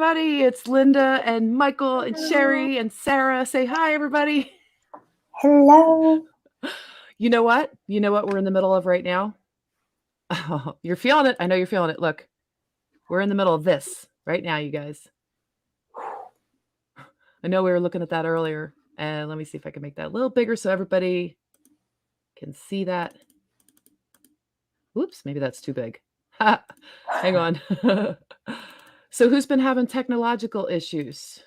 everybody. It's Linda and Michael and Sherri and Sara. Say hi, everybody. Hello. You know what? You know what we're in the middle of right now? Oh, you're feeling it. I know you're feeling it. Look, we're in the middle of this right now, you guys. I know we were looking at that earlier. And let me see if I can make that a little bigger so everybody can see that. Whoops, maybe that's too big. Hang on. So who's been having technological issues?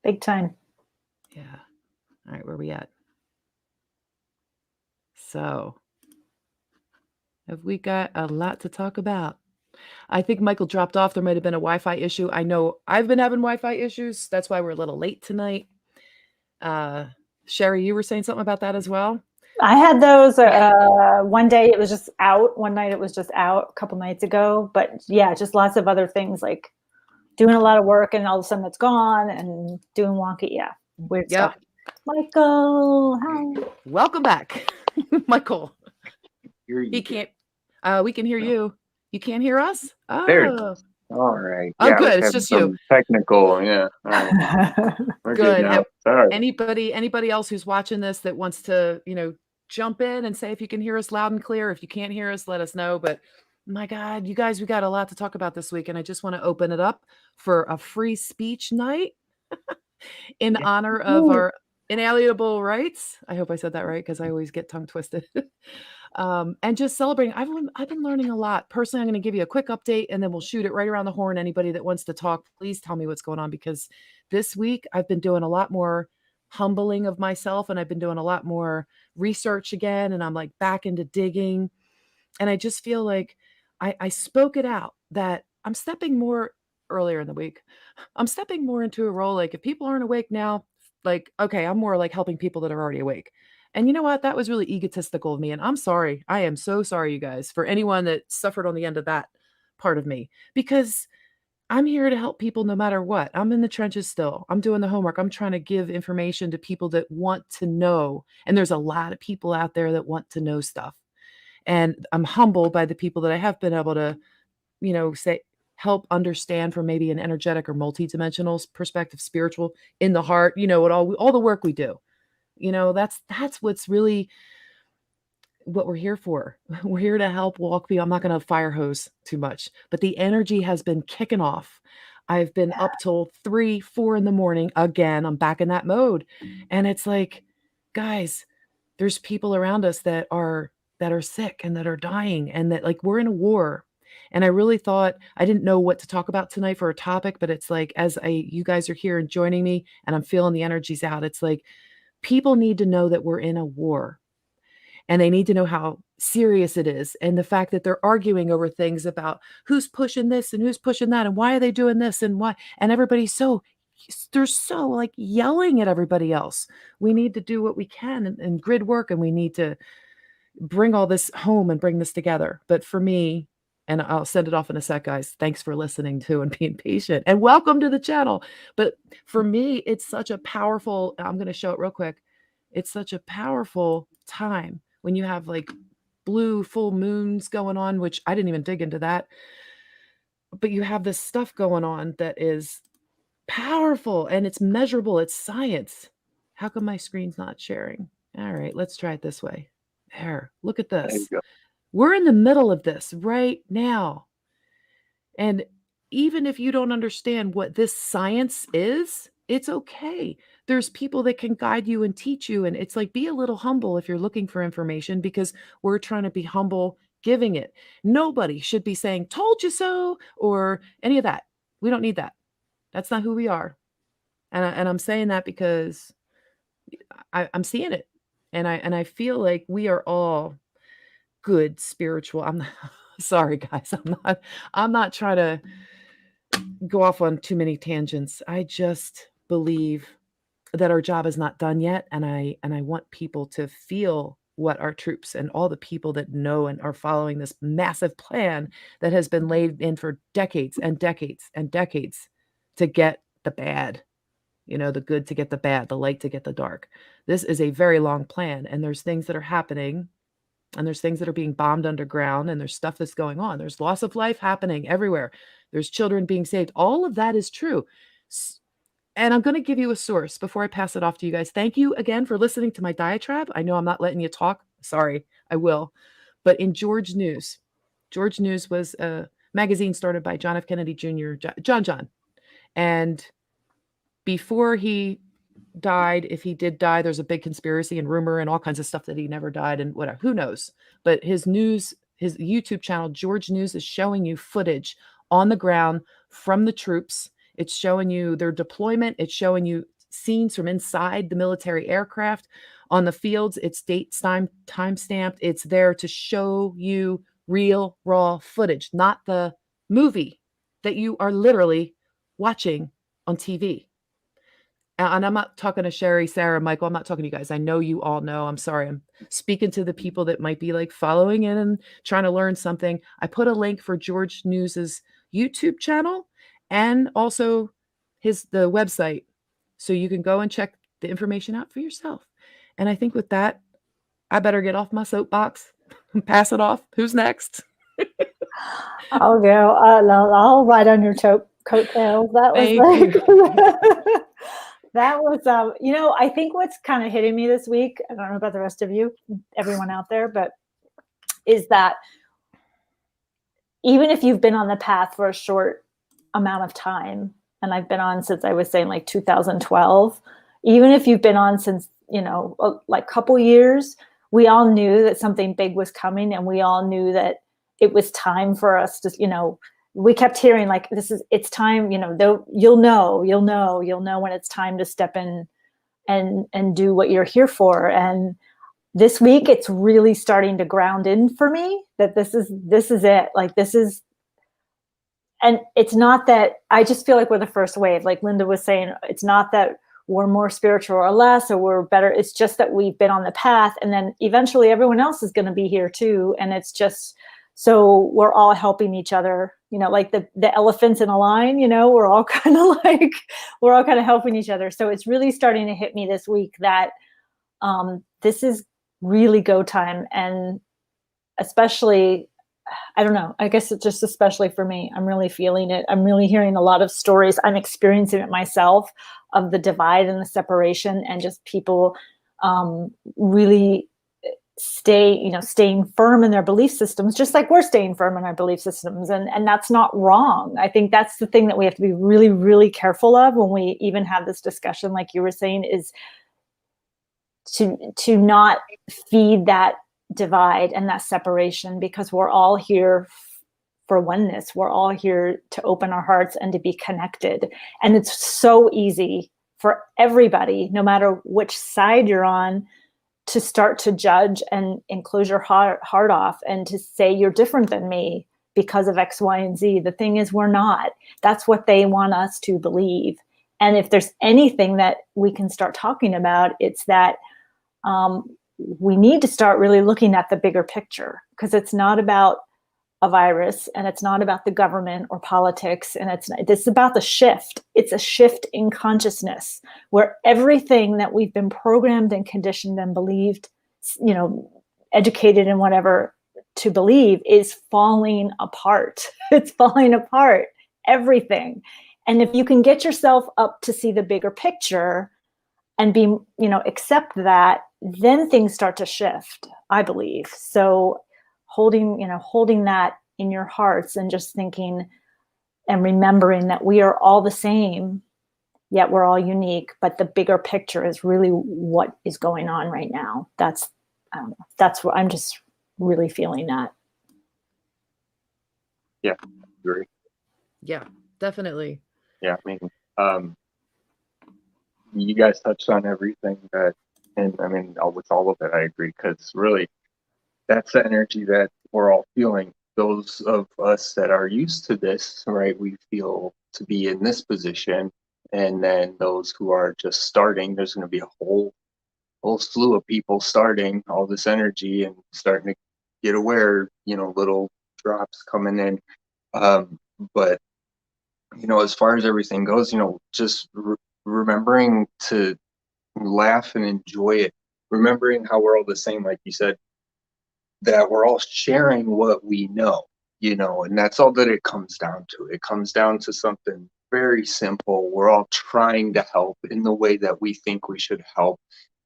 Big time. Yeah. All right, where are we at? So, have we got a lot to talk about? I think Michael dropped off. There might have been a Wi-Fi issue. I know I've been having Wi-Fi issues. That's why we're a little late tonight. Sherri, you were saying something about that as well? I had those one day it was just out. One night it was just out a couple nights ago. But yeah, just lots of other things like doing a lot of work and all of a sudden it's gone and doing wonky. Yeah, weird stuff. Michael, hi. Welcome back. Michael. He can't. We can hear you. You can't hear us? Oh. There. All right. Oh, good. It's just you. Technical, yeah. We're good now. Sorry. Anybody else who's watching this that wants to, jump in and say if you can hear us loud and clear. If you can't hear us, let us know. But my God, you guys, we got a lot to talk about this week. And I just want to open it up for a free speech night in honor of our inalienable rights. I hope I said that right because I always get tongue twisted. And just celebrating. I've been learning a lot. Personally, I'm going to give you a quick update and then we'll shoot it right around the horn. Anybody that wants to talk, please tell me what's going on, because this week I've been doing a lot more humbling of myself and I've been doing a lot more research again. And I'm like back into digging. And I just feel like I spoke it out that I'm stepping more earlier in the week. I'm stepping more into a role. Like if people aren't awake now, like, okay, I'm more like helping people that are already awake. And you know what? That was really egotistical of me. And I'm sorry. I am so sorry, you guys, for anyone that suffered on the end of that part of me, because I'm here to help people no matter what. I'm in the trenches still. I'm doing the homework. I'm trying to give information to people that want to know. And there's a lot of people out there that want to know stuff. And I'm humbled by the people that I have been able to, say, help understand from maybe an energetic or multidimensional perspective, spiritual, in the heart, what all the work we do. That's what's really what we're here for. We're here to help walk people. I'm not going to fire hose too much, but the energy has been kicking off. I've been up till 3, 4 in the morning. Again, I'm back in that mode. And it's like, guys, there's people around us that are sick and that are dying and that like we're in a war. And I really thought I didn't know what to talk about tonight for a topic, but it's like, you guys are here and joining me and I'm feeling the energies out. It's like, people need to know that we're in a war and they need to know how serious it is. And the fact that they're arguing over things about who's pushing this and who's pushing that and why are they doing this and why, and they're so like yelling at everybody else. We need to do what we can and grid work, and we need to bring all this home and bring this together. But for me, and I'll send it off in a sec, guys. Thanks for listening to and being patient, and welcome to the channel. But for me, it's such a powerful, I'm going to show it real quick. It's such a powerful time when you have like blue full moons going on, which I didn't even dig into that. But you have this stuff going on that is powerful and it's measurable. It's science. How come my screen's not sharing? All right, let's try it this way. There, look at this. We're in the middle of this right now. And even if you don't understand what this science is, it's okay. There's people that can guide you and teach you. And it's like, be a little humble if you're looking for information, because we're trying to be humble giving it. Nobody should be saying, told you so, or any of that. We don't need that. That's not who we are. And I'm saying that because I'm seeing it. And I feel like we are all good spiritual. I'm not, sorry guys. I'm not trying to go off on too many tangents. I just believe that our job is not done yet. And I want people to feel what our troops and all the people that know and are following this massive plan that has been laid in for decades and decades and decades to get the bad, the good to get the bad, the light to get the dark. This is a very long plan. And there's things that are happening and there's things that are being bombed underground, and there's stuff that's going on. There's loss of life happening everywhere. There's children being saved. All of that is true. And I'm going to give you a source before I pass it off to you guys. Thank you again for listening to my diatribe. I know I'm not letting you talk. Sorry, I will. But in George News was a magazine started by John F. Kennedy Jr., John. And before he died, if he did die, there's a big conspiracy and rumor and all kinds of stuff that he never died and whatever, who knows. But his YouTube channel, George News, is showing you footage on the ground from the troops. It's showing you their deployment. It's showing you scenes from inside the military aircraft on the fields. It's time stamped. It's there to show you real raw footage, not the movie that you are literally watching on TV. And I'm not talking to Sherri, Sara, Michael. I'm not talking to you guys. I know you all know. I'm sorry. I'm speaking to the people that might be like following in and trying to learn something. I put a link for George News's YouTube channel and also the website. So you can go and check the information out for yourself. And I think with that, I better get off my soapbox and pass it off. Who's next? I'll go. I'll ride on your coattails. That was that was, I think what's kind of hitting me this week, I don't know about the rest of you, everyone out there, but is that even if you've been on the path for a short amount of time, and I've been on since I was saying like 2012, even if you've been on since, like a couple years, we all knew that something big was coming, and we all knew that it was time for us to, we kept hearing like, it's time, you'll know when it's time to step in and do what you're here for. And this week it's really starting to ground in for me that this is it. Like and it's not that I just feel like we're the first wave. Like Linda was saying, it's not that we're more spiritual or less, or we're better. It's just that we've been on the path, and then eventually everyone else is going to be here too. And it's just, so we're all helping each other, like the elephants in a line, we're all kind of helping each other. So it's really starting to hit me this week that this is really go time. And especially, I don't know, I guess it's just especially for me, I'm really feeling it. I'm really hearing a lot of stories. I'm experiencing it myself of the divide and the separation, and just people really staying firm in their belief systems, just like we're staying firm in our belief systems. And that's not wrong. I think that's the thing that we have to be really, really careful of when we even have this discussion, like you were saying, is to not feed that divide and that separation, because we're all here for oneness. We're all here to open our hearts and to be connected. And it's so easy for everybody, no matter which side you're on, to start to judge and close your heart off and to say you're different than me because of X, Y, and Z. The thing is, we're not. That's what they want us to believe. And if there's anything that we can start talking about, it's that we need to start really looking at the bigger picture, because it's not about a virus, and it's not about the government or politics, and it's about the shift. It's a shift in consciousness where everything that we've been programmed and conditioned and believed, educated and whatever to believe, is falling apart. It's falling apart, everything. And if you can get yourself up to see the bigger picture and be, accept that, then things start to shift, I believe. So holding that in your hearts and just thinking and remembering that we are all the same, yet we're all unique, but the bigger picture is really what is going on right now. That's what I'm just really feeling that. Yeah, agree. Yeah, definitely. Yeah, I mean, you guys touched on everything with all of it, I agree, because really, that's the energy that we're all feeling. Those of us that are used to this, right, we feel to be in this position. And then those who are just starting, there's going to be a whole slew of people starting all this energy and starting to get aware, little drops coming in. But, as far as everything goes, just remembering to laugh and enjoy it, remembering how we're all the same, like you said. that we're all sharing what we know, you know, and that's all that it comes down to. It comes down to something very simple. We're all trying to help in the way that we think we should help.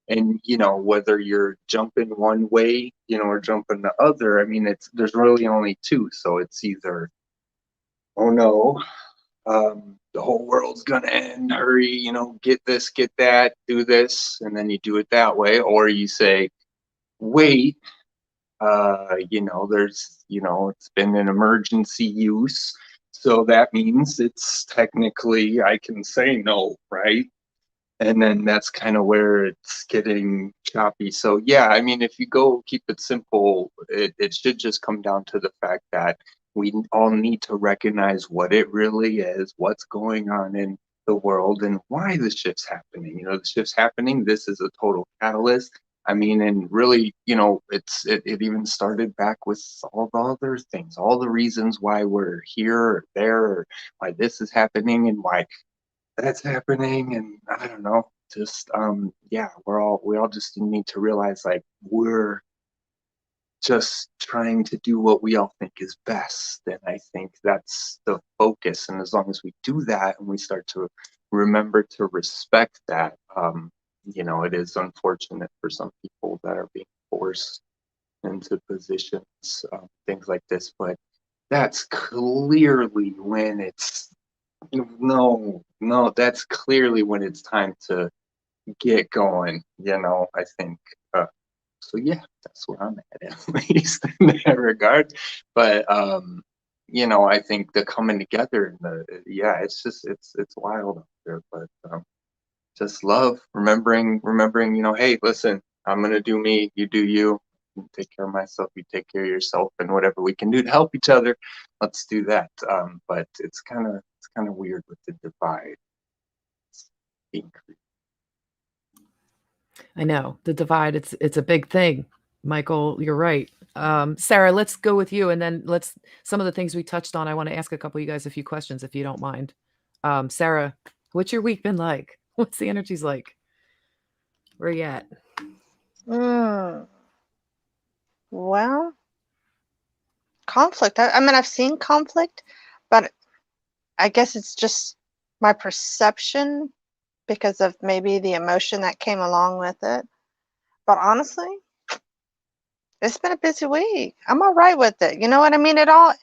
And, you know, whether you're jumping one way, you know, or jumping the other, I mean, there's really only two. So it's either, oh no, the whole world's gonna end, hurry, you know, get this, get that, do this, and then you do it that way. Or you say, wait, you know, it's been an emergency use, so that means it's technically I can say no, right? And then that's kind of where it's getting choppy. So yeah, I mean, if you go keep it simple, it should just come down to the fact that we all need to recognize what it really is, what's going on in the world, and why the shift's happening. You know, the shift's happening. This is a total catalyst. I mean, and really, you know, it even started back with all the other things, all the reasons why we're here or there, or why this is happening and why that's happening. And I don't know, just yeah, we all just need to realize like we're just trying to do what we all think is best. And I think that's the focus. And as long as we do that and we start to remember to respect that, you know, it is unfortunate for some people that are being forced into positions, things like this, but that's clearly when it's no, that's clearly when it's time to get going, you know, I think. So yeah, that's where I'm at least in that regard. But you know, I think the coming together and yeah, it's just it's wild out there. But just love, remembering, you know, hey, listen, I'm gonna do me, you do you. Take care of myself, you take care of yourself, and whatever we can do to help each other, let's do that. But it's kind of weird with the divide being created. I know the divide. It's a big thing. Michael, you're right. Sara, let's go with you, and then some of the things we touched on. I want to ask a couple of you guys a few questions, if you don't mind. Sara, what's your week been like? What's the energies like? Where you at? Well, conflict. I mean, I've seen conflict, but I guess it's just my perception because of maybe the emotion that came along with it. But honestly, it's been a busy week. I'm all right with it. You know what I mean? It all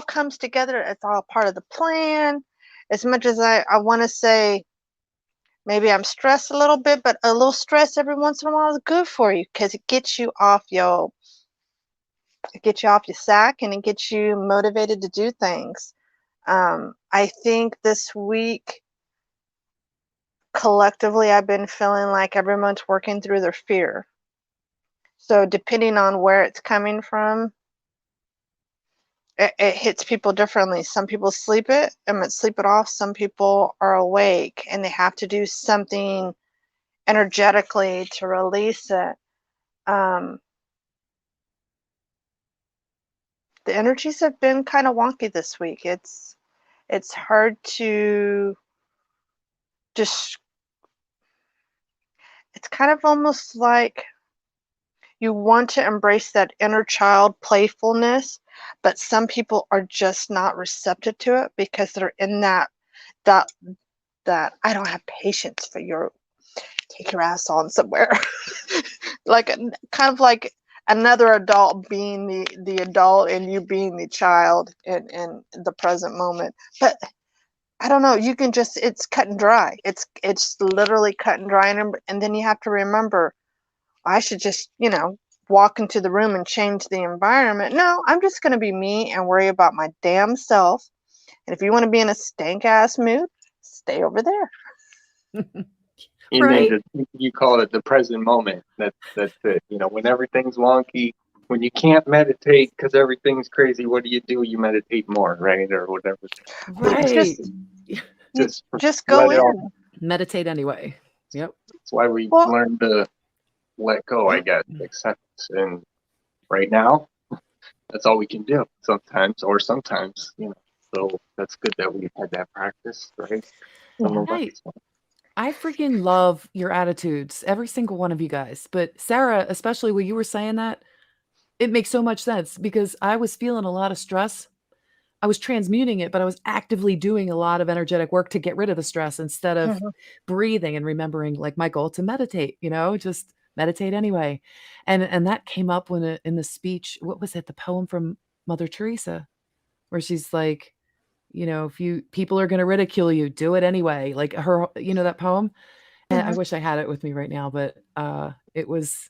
comes together. It's all part of the plan. As much as I want to say maybe I'm stressed a little bit, but a little stress every once in a while is good for you because it gets you off your sack and it gets you motivated to do things. I think this week collectively I've been feeling like everyone's working through their fear. So depending on where it's coming from, it hits people differently. Some people sleep it off. Some people are awake and they have to do something energetically to release it. The energies have been kind of wonky this week. It's hard to just, it's kind of almost like you want to embrace that inner child playfulness, but some people are just not receptive to it because they're in that I don't have patience for your, take your ass on somewhere. Like kind of like another adult being the adult and you being the child in the present moment. But I don't know, you can just, it's cut and dry. It's literally cut and dry, and then you have to remember, I should just, you know, walk into the room and change the environment. No, I'm just going to be me and worry about my damn self. And if you want to be in a stank ass mood, stay over there. Right. You call it the present moment. That's it. You know, when everything's wonky, when you can't meditate because everything's crazy, what do? You meditate more, right, or whatever. Right. Just go in. All, meditate anyway. Yep. That's why we learn to let go, I guess, accept. And right now, that's all we can do sometimes, you know. So that's good that we've had that practice, right? Right. I freaking love your attitudes, every single one of you guys. But Sarah, especially when you were saying that, it makes so much sense because I was feeling a lot of stress. I was transmuting it, but I was actively doing a lot of energetic work to get rid of the stress instead of Mhm. breathing and remembering, like my goal, to meditate, just meditate anyway. And that came up when in the speech, what was it? The poem from Mother Teresa, where she's like, if people are going to ridicule you, do it anyway. Like her, that poem. And I Mhm. wish I had it with me right now, but it was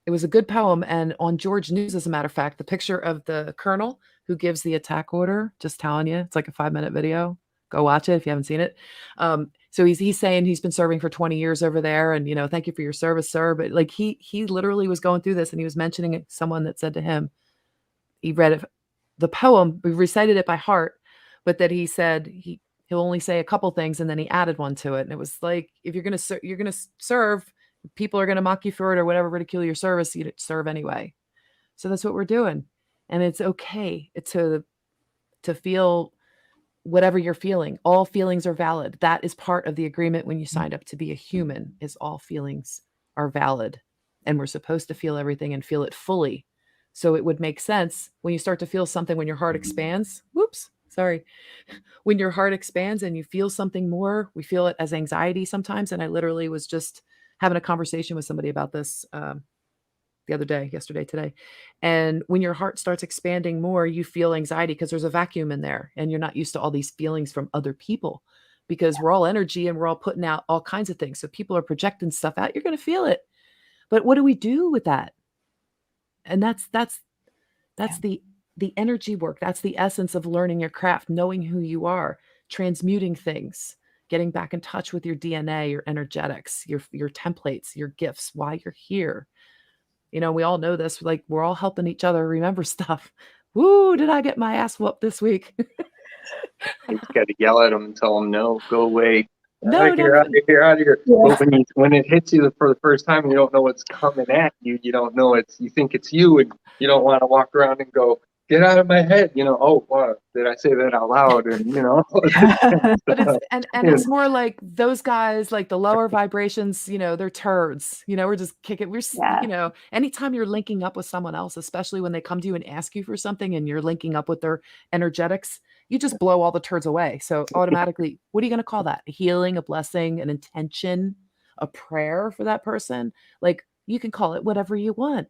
a good poem. And on George News, as a matter of fact, the picture of the colonel who gives the attack order, just telling you, it's like a 5-minute video. Go watch it if you haven't seen it. So he's saying he's been serving for 20 years over there, and thank you for your service, sir. But like he literally was going through this, and he was mentioning someone that said to him, he read it, the poem, we recited it by heart, but that he said he'll only say a couple things, and then he added one to it, and it was like, if you're gonna serve, people are gonna mock you for it or whatever, ridicule your service, you serve anyway. So that's what we're doing, and it's okay to feel whatever you're feeling. All feelings are valid. That is part of the agreement when you signed up to be a human. Is all feelings are valid, and we're supposed to feel everything and feel it fully. So it would make sense when you start to feel something, when your heart expands. Whoops, sorry. When your heart expands and you feel something more, we feel it as anxiety sometimes. And I literally was just having a conversation with somebody about this the other day, yesterday, today. And when your heart starts expanding more, you feel anxiety because there's a vacuum in there and you're not used to all these feelings from other people, because we're all energy and we're all putting out all kinds of things. So people are projecting stuff out, you're going to feel it. But what do we do with that? And that's the energy work. That's the essence of learning your craft, knowing who you are, transmuting things, getting back in touch with your DNA, your energetics, your templates, your gifts, why you're here. We all know this, like we're all helping each other remember stuff. Woo, did I get my ass whooped this week? You just got to yell at them and tell them, no, go away. Out No, of here, no. out of here, out of here. Yeah. But when it hits you for the first time, you don't know what's coming at you. You don't know you think it's you, and you don't want to walk around and go, get out of my head. Oh, wow, did I say that out loud? And But it's and it's more like those guys, like the lower vibrations, they're turds. We're just kicking. Yeah. Anytime you're linking up with someone else, especially when they come to you and ask you for something and you're linking up with their energetics, you just blow all the turds away. So automatically, what are you going to call that? A healing, a blessing, an intention, a prayer for that person? Like, you can call it whatever you want,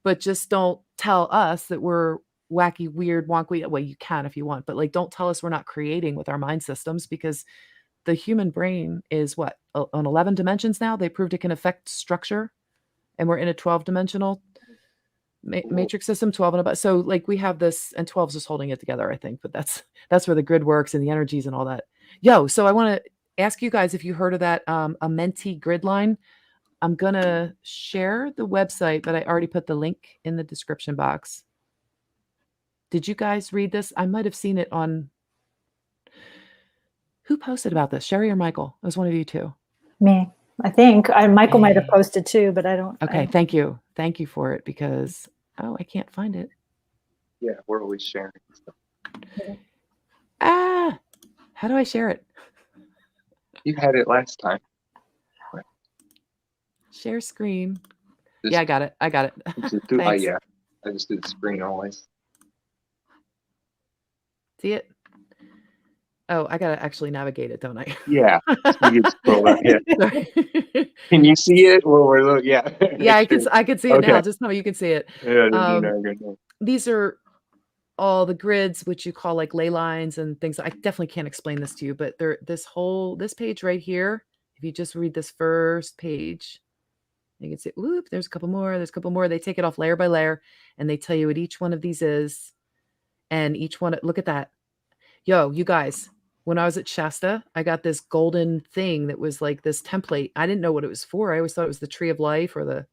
but just don't tell us that we're wacky, weird, wonky. Well, you can if you want, but like, don't tell us we're not creating with our mind systems, because the human brain is what, on 11 dimensions now. They proved it can affect structure, and we're in a 12-dimensional matrix system, 12 and above. So like we have this, and 12 is just holding it together, I think, but that's where the grid works and the energies and all that. So I want to ask you guys if you heard of that Amenti grid line. I'm gonna share the website, but I already put the link in the description box. Did you guys read this? I might have seen it on, who posted about this? Sherri or Michael? It was one of you two. Me, I think. Michael might have Hey. posted too, but I don't. Okay, thank you. Thank you for it, because I can't find it. Yeah, we're always sharing stuff. How do I share it? You had it last time. Share screen. Just, Yeah, I got it. Just do, Thanks. yeah, I just do the screen always. See it? Oh, I gotta actually navigate it, don't I? Yeah, you can scroll up. Yeah. Can you see it? Well, yeah. Yeah, I can see it now. Just tell me you can see it. Yeah, These are all the grids, which you call like ley lines and things. I definitely can't explain this to you, but this page right here, if you just read this first page, you can see, whoop, there's a couple more. They take it off layer by layer, and they tell you what each one of these is. And each one, look at that. You guys, when I was at Shasta, I got this golden thing that was like this template. I didn't know what it was for. I always thought it was the tree of life or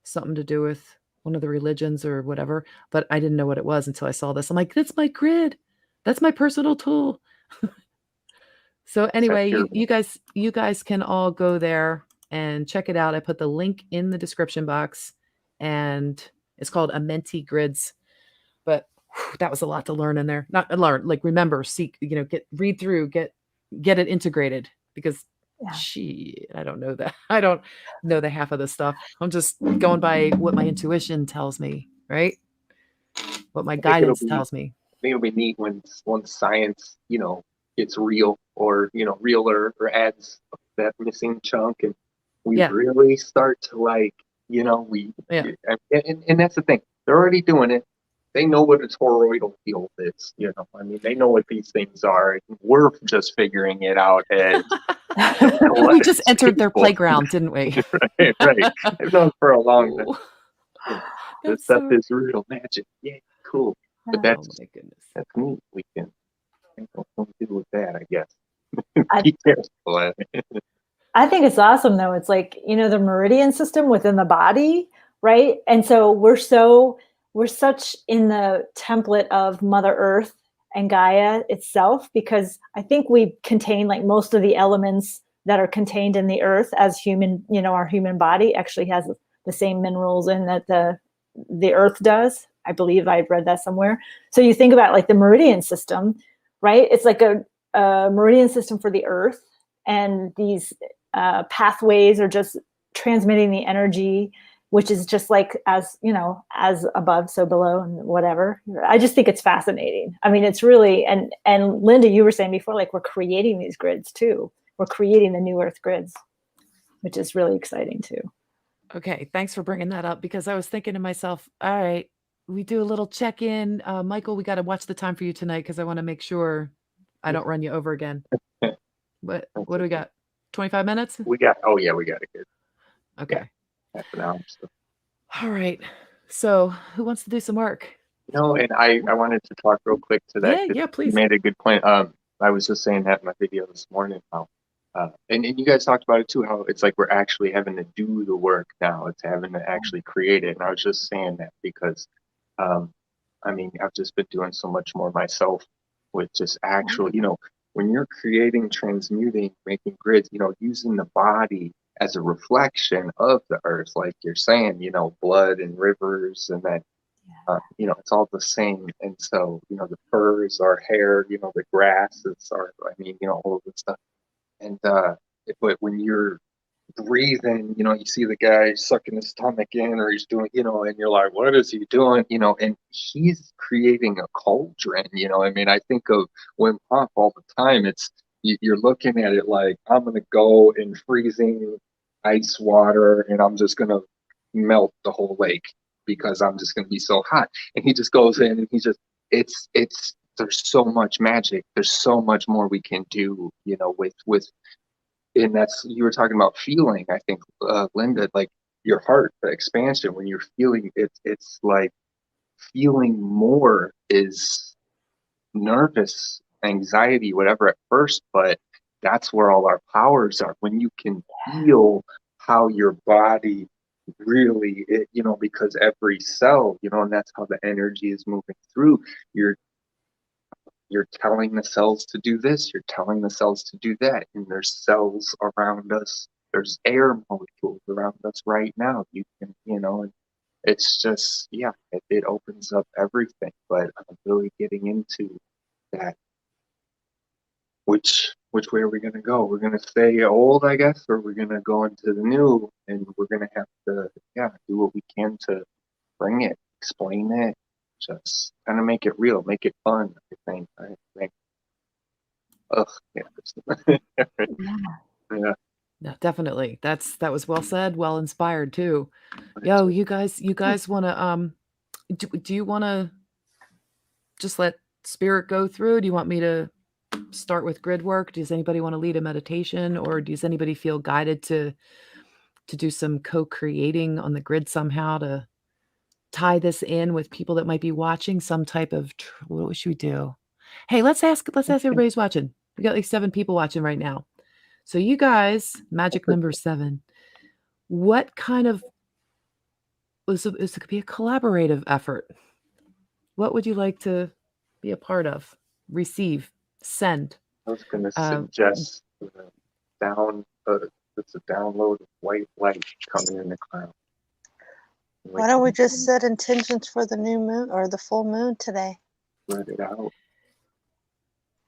something to do with one of the religions or whatever, but I didn't know what it was until I saw this. I'm like, that's my grid. That's my personal tool. So anyway, you guys can all go there and check it out. I put the link in the description box, and it's called Amenti Grids. But that was a lot to learn in there. Not learn, like remember, seek, read through, get it integrated, because Yeah. Shit, I don't know that. I don't know the half of the stuff. I'm just going by what my intuition tells me, right? What my I think guidance tells me. I think it'll be neat when science, gets real or realer or adds that missing chunk, and we Yeah. really start to we Yeah. and that's the thing. They're already doing it. They know what a toroidal field is. I mean, they know what these things are. We're just figuring it out as We just entered their people. playground, didn't we? Right, right. I've known for a long time. Ooh. This That's stuff so. is real magic. Yeah, cool. But Oh my goodness. that's neat. We can what do with that, I guess. I, Be careful at it. I think it's awesome though. It's like, the meridian system within the body, right? And so we're such in the template of Mother Earth and Gaia itself, because I think we contain like most of the elements that are contained in the earth as human, our human body actually has the same minerals in that the earth does. I believe I've read that somewhere. So you think about like the meridian system, right? It's like a meridian system for the earth, and these pathways are just transmitting the energy, which is just like as above so below and whatever. I just think it's fascinating. I mean, it's really, and Linda, you were saying before, like we're creating these grids too. We're creating the new earth grids, which is really exciting too. Okay, thanks for bringing that up, because I was thinking to myself, all right, we do a little check-in. Michael, we got to watch the time for you tonight because I want to make sure I don't run you over again. What do we got? 25 minutes? We got it good. Okay. Half an hour. So. All right. So who wants to do some work? And I wanted to talk real quick to that. Yeah, please. You made a good point. I was just saying that in my video this morning, how and you guys talked about it too, how it's like we're actually having to do the work now. It's having to actually create it. And I was just saying that because I mean, I've just been doing so much more myself with just actual, when you're creating, transmuting, making grids, using the body as a reflection of the earth, like you're saying, blood and rivers, and then, it's all the same. And so, the furs, our hair, the grasses are, all of this stuff. And, but when you're breathing, you see the guy sucking his stomach in, or he's doing, and you're like, what is he doing? And he's creating a cauldron, I mean, I think of Wim Hof all the time. It's, you're looking at it like, I'm going to go in freezing ice water and I'm just going to melt the whole lake because I'm just going to be so hot. And he just goes in and he just, there's so much magic. There's so much more we can do, with and that's, you were talking about feeling, I think, Linda, like your heart, the expansion, when you're feeling it, it's like feeling more is nervous, anxiety, whatever at first, but that's where all our powers are. When you can feel how your body really, because every cell, and that's how the energy is moving through, you're telling the cells to do this, you're telling the cells to do that, and there's cells around us, there's air molecules around us right now. You can, and it's just, it opens up everything. But I'm really getting into that. Which way are we going to go? We're going to stay old, I guess, or we're going to go into the new, and we're going to have to, do what we can to bring it, explain it, just kind of make it real, make it fun. I think. Ugh, yeah. Yeah. No, definitely. That was well said, well inspired too. Yo, you guys want to do you want to just let spirit go through? Do you want me to start with grid work? Does anybody want to lead a meditation, or does anybody feel guided to do some co-creating on the grid somehow to tie this in with people that might be watching, some type of what should we do? Hey, let's ask everybody's watching. We got like 7 people watching right now. So you guys, magic number 7, what kind of this could be a collaborative effort. What would you like to be a part of? Receive, send. I was going to suggest it's a download of white light coming in the cloud. Why don't we just set intentions for the new moon or the full moon today? Spread it out.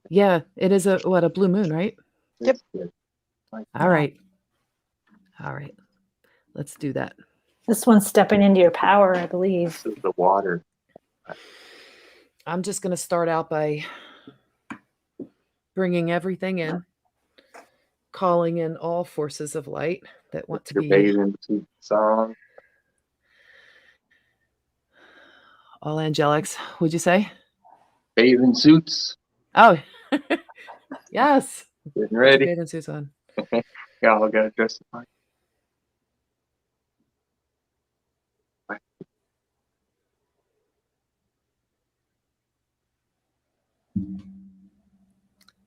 Yeah, it is a blue moon, right? Yep. All right. All right. Let's do that. This one's stepping into your power, I believe. This is the water. I'm just going to start out by bringing everything in, calling in all forces of light that want to Your be bathing suit song. all angelics. Would you say? Bathing suits. Oh, yes. Getting Put your ready. bathing suits on. Y'all got to dress up.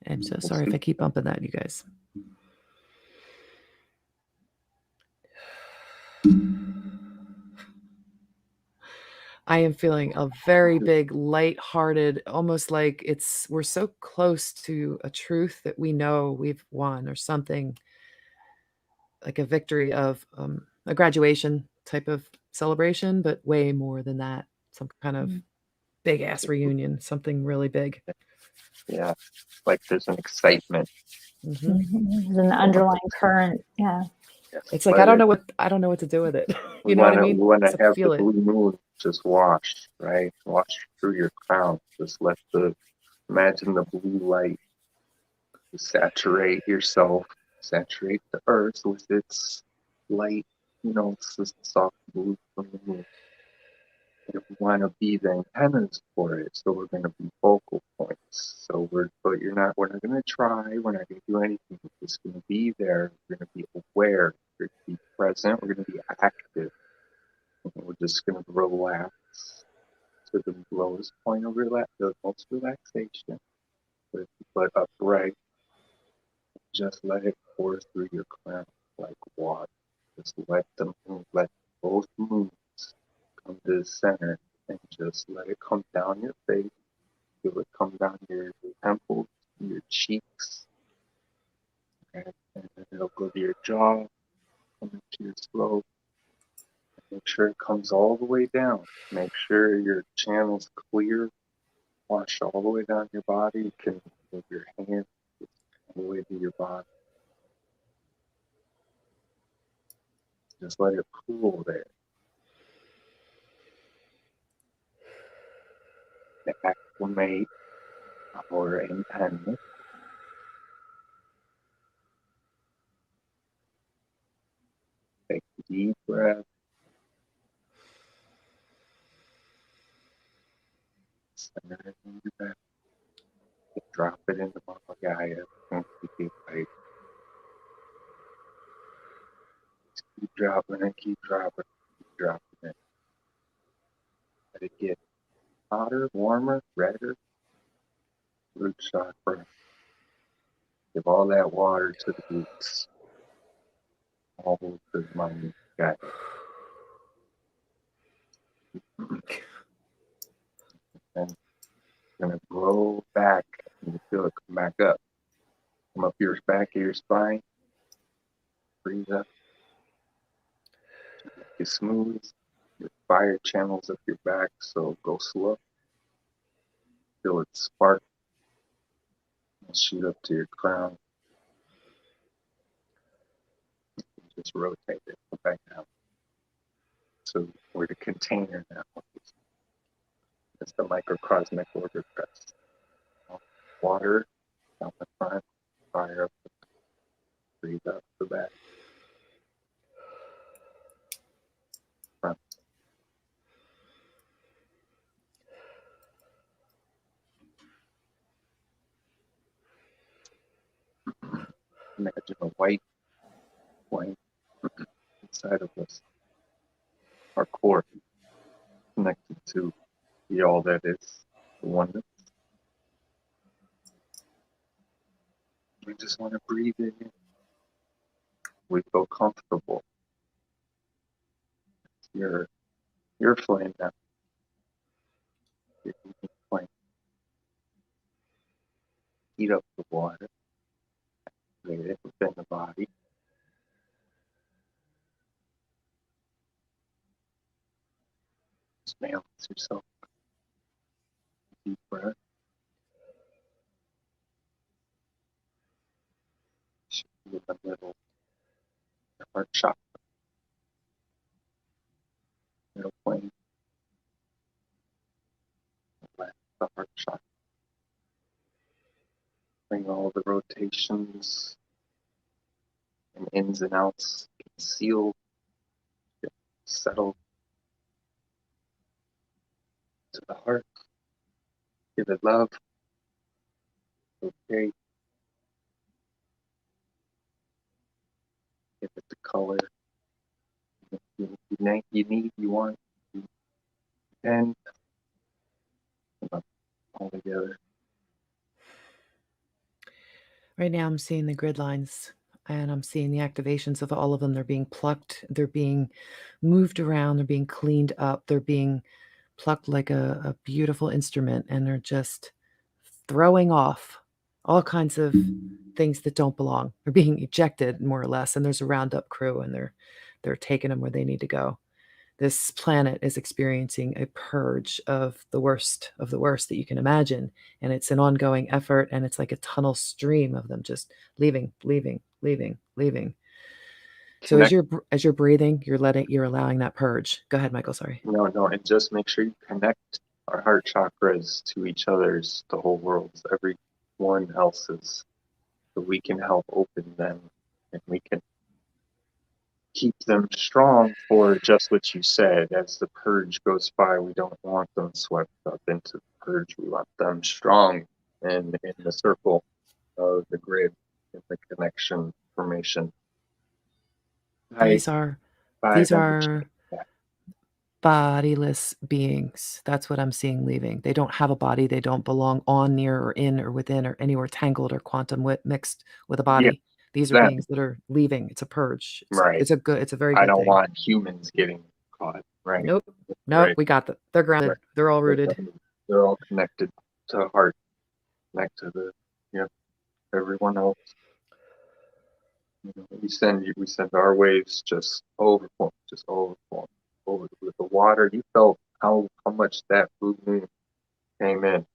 I'm so sorry if I keep bumping that, you guys. I am feeling a very big, light-hearted, almost like we're so close to a truth that we know we've won or something like a victory of a graduation type of celebration, but way more than that. Some kind of big ass reunion, something really big. Yeah, like there's an excitement. There's an underlying current. Yeah. Yes, It's like I don't know what to do with it. You know what I mean? We want to So have feel the it. blue moon just wash, right? Wash through your crown. Just imagine the blue light saturate yourself, saturate the earth with its light. It's just soft blue from the moon. And we want to be the antennas for it, so we're going to be focal points. We're not going to try. We're not going to do anything. We're just going to be there. We're going to be aware. We're going to be present. We're going to be active. And we're just going to relax to the lowest point of the most relaxation, but upright. Just let it pour through your crown like water. Just let both moons come to the center and just let it come down your face. Feel it come down your temples, your cheeks, and then it'll go to your jaw, come into your throat. Make sure it comes all the way down. Make sure your channel's clear. Wash all the way down your body. You can move your hands all the way to your body. Just let it pool there. Acclimate our antenna. Take a deep breath. Center it in your back. Drop it in the Mahagaya and keep it right. Keep dropping it, keep dropping it. Let it get hotter, warmer, redder. Root chakra. Give all that water to the roots. All to the Mahagaya. And it's going to grow back. And you feel it come back up. Come up your back of your spine. Breathe up. Make it smooth. Your fire channels up your back, so go slow. Feel it spark and shoot up to your crown. Just rotate it back down. So we're the container now. It's the microcosmic order press. Water down the front, fire up the back, breathe up the back. Front. Imagine a white flame inside of us, our core, connected to the all that is, the oneness. We just want to breathe it in. We feel comfortable. Your flame now. Your flame. Heat up the water. Activate it within the body. Just balance yourself. Deep breath. in the middle, the heart chakra, middle plane, left, the heart chakra. Bring all the rotations and ins and outs concealed, settled to the heart. Give it love. Okay. Give it the color you need, you want, and all together. Right now I'm seeing the grid lines and I'm seeing the activations of all of them. They're being plucked, they're being moved around, they're being cleaned up, they're being plucked like a beautiful instrument, and they're just throwing off all kinds of things that don't belong. They're being ejected more or less, and there's a roundup crew, and they're taking them where they need to go. This planet is experiencing a purge of the worst that you can imagine, and it's an ongoing effort, and it's like a tunnel stream of them just leaving. So as you're breathing, you're allowing that purge. Go ahead, Michael. Sorry. No, and just make sure you connect our heart chakras to each other's, the whole world's, everyone else's, so we can help open them and we can keep them strong for just what you said. As the purge goes by, we don't want them swept up into the purge. We want them strong and in the circle of the grid, in the connection formation. These are bodiless beings. That's what I'm seeing leaving. They don't have a body. They don't belong on, near, or in, or within, or anywhere tangled or quantum mixed with a body. Yeah, These are beings that are leaving. It's a purge. Right. It's a very I good don't thing. want humans getting caught. Right. Nope. Right. We got them. They're grounded. Right. They're all rooted. They're all connected to heart, connect to the everyone else. We send our waves just overflowing over with the water. You felt how much that blue moon came in,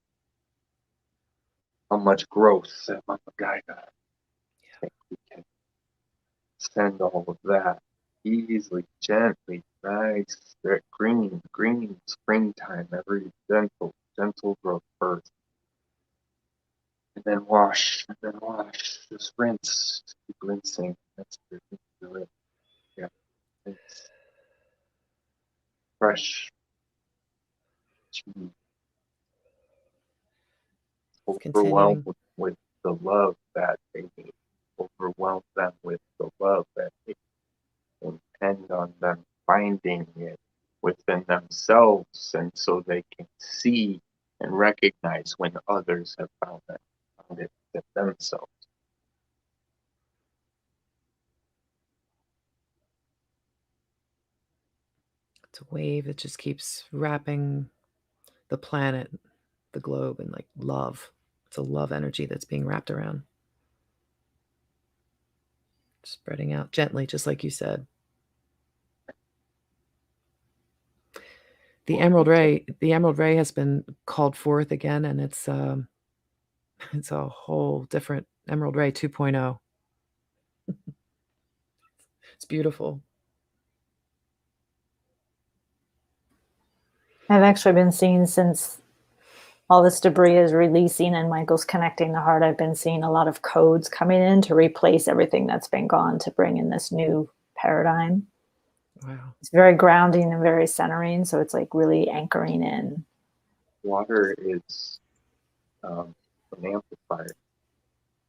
how much growth that Mama Guy got. Yeah. We can send all of that easily, gently, nice, green springtime, every gentle growth first. And then wash, just rinse, keep rinsing. That's good. Do it. Yeah. It's fresh. Overwhelmed with the love that they need. Overwhelm them with the love that they depend on them finding it within themselves, and so they can see and recognize when others have found it within themselves. It's a wave that just keeps wrapping the planet, the globe, in like love. It's a love energy that's being wrapped around. Spreading out gently, just like you said. The emerald ray has been called forth again, and it's a whole different emerald ray 2.0. It's beautiful. I've actually been seeing, since all this debris is releasing and Michael's connecting the heart, I've been seeing a lot of codes coming in to replace everything that's been gone, to bring in this new paradigm. Wow. It's very grounding and very centering, so it's like really anchoring in. Water is an amplifier.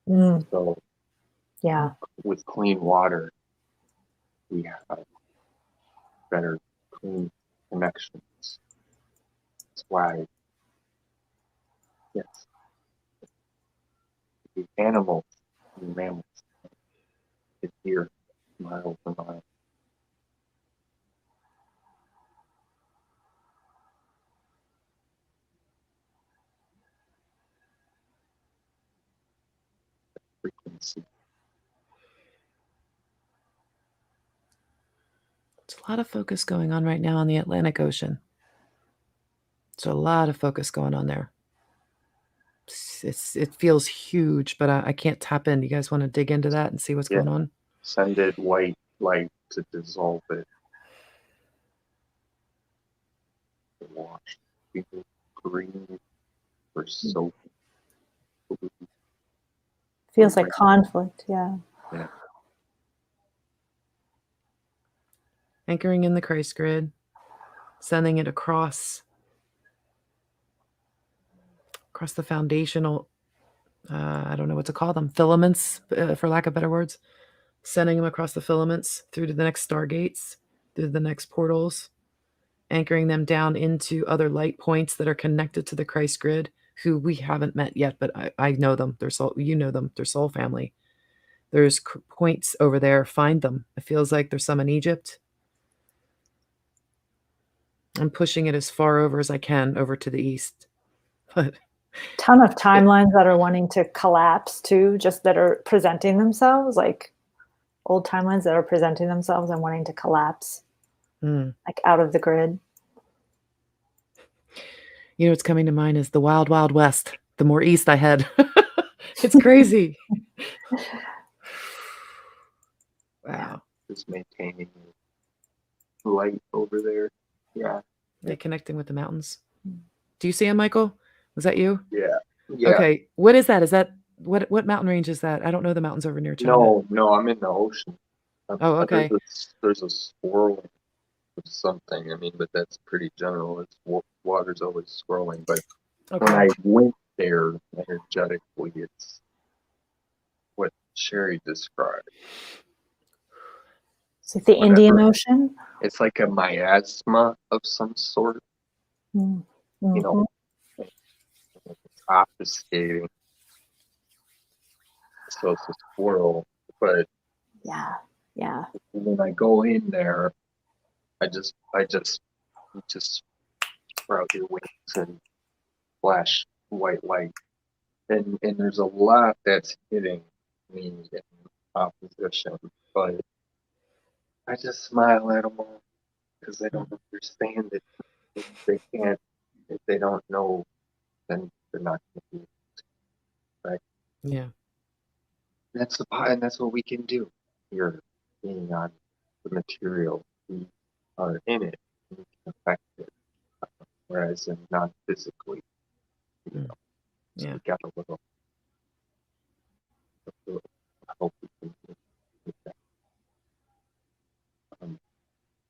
So yeah, with clean water, we have better clean connections. That's why, yes, the animals and mammals can hear miles and miles. Frequency. There's a lot of focus going on right now on the Atlantic Ocean. There's a lot of focus going on there. it feels huge, but I can't tap in. You guys want to dig into that and see what's Yeah. going on? Send it white light to dissolve it. Wash people green or soap. Feels like conflict. Yeah. Yeah. Anchoring in the Christ grid, sending it across the foundational, I don't know what to call them, filaments, for lack of better words, sending them across the filaments through to the next stargates, through the next portals, anchoring them down into other light points that are connected to the Christ grid, who we haven't met yet, but I know them. They're soul, you know them. They're soul family. There's points over there. Find them. It feels like there's some in Egypt. I'm pushing it as far over as I can over to the east. But Ton of timelines that are wanting to collapse too, just that are presenting themselves, like old timelines that are presenting themselves and wanting to collapse, like out of the grid. You know what's coming to mind is the wild, wild west. The more east I head. It's crazy. Wow. Just maintaining light over there. Yeah. They're connecting with the mountains. Do you see him, Michael? Was that you? Yeah. Yeah. Okay. What is that? Is that what mountain range is that? I don't know the mountains over near China. No, I'm in the ocean. Oh, okay. There's a swirl of something. I mean, but that's pretty general. It's water's always swirling. But when I went there energetically, it's what Sherri described. It's like the Indian Ocean. It's like a miasma of some sort. Mm-hmm. You know, it's obfuscating. So it's a swirl, but yeah. when I go in there, I just sprout your wings and flash white light, and there's a lot that's hitting me in opposition, but I just smile at them all because they don't understand it. If they can't, if they don't know, then they're not going to do it, right? Yeah. And that's what we can do here, being on the material. We are in it, we can affect it, whereas in not physically, you know. So we got a little hope we can do that.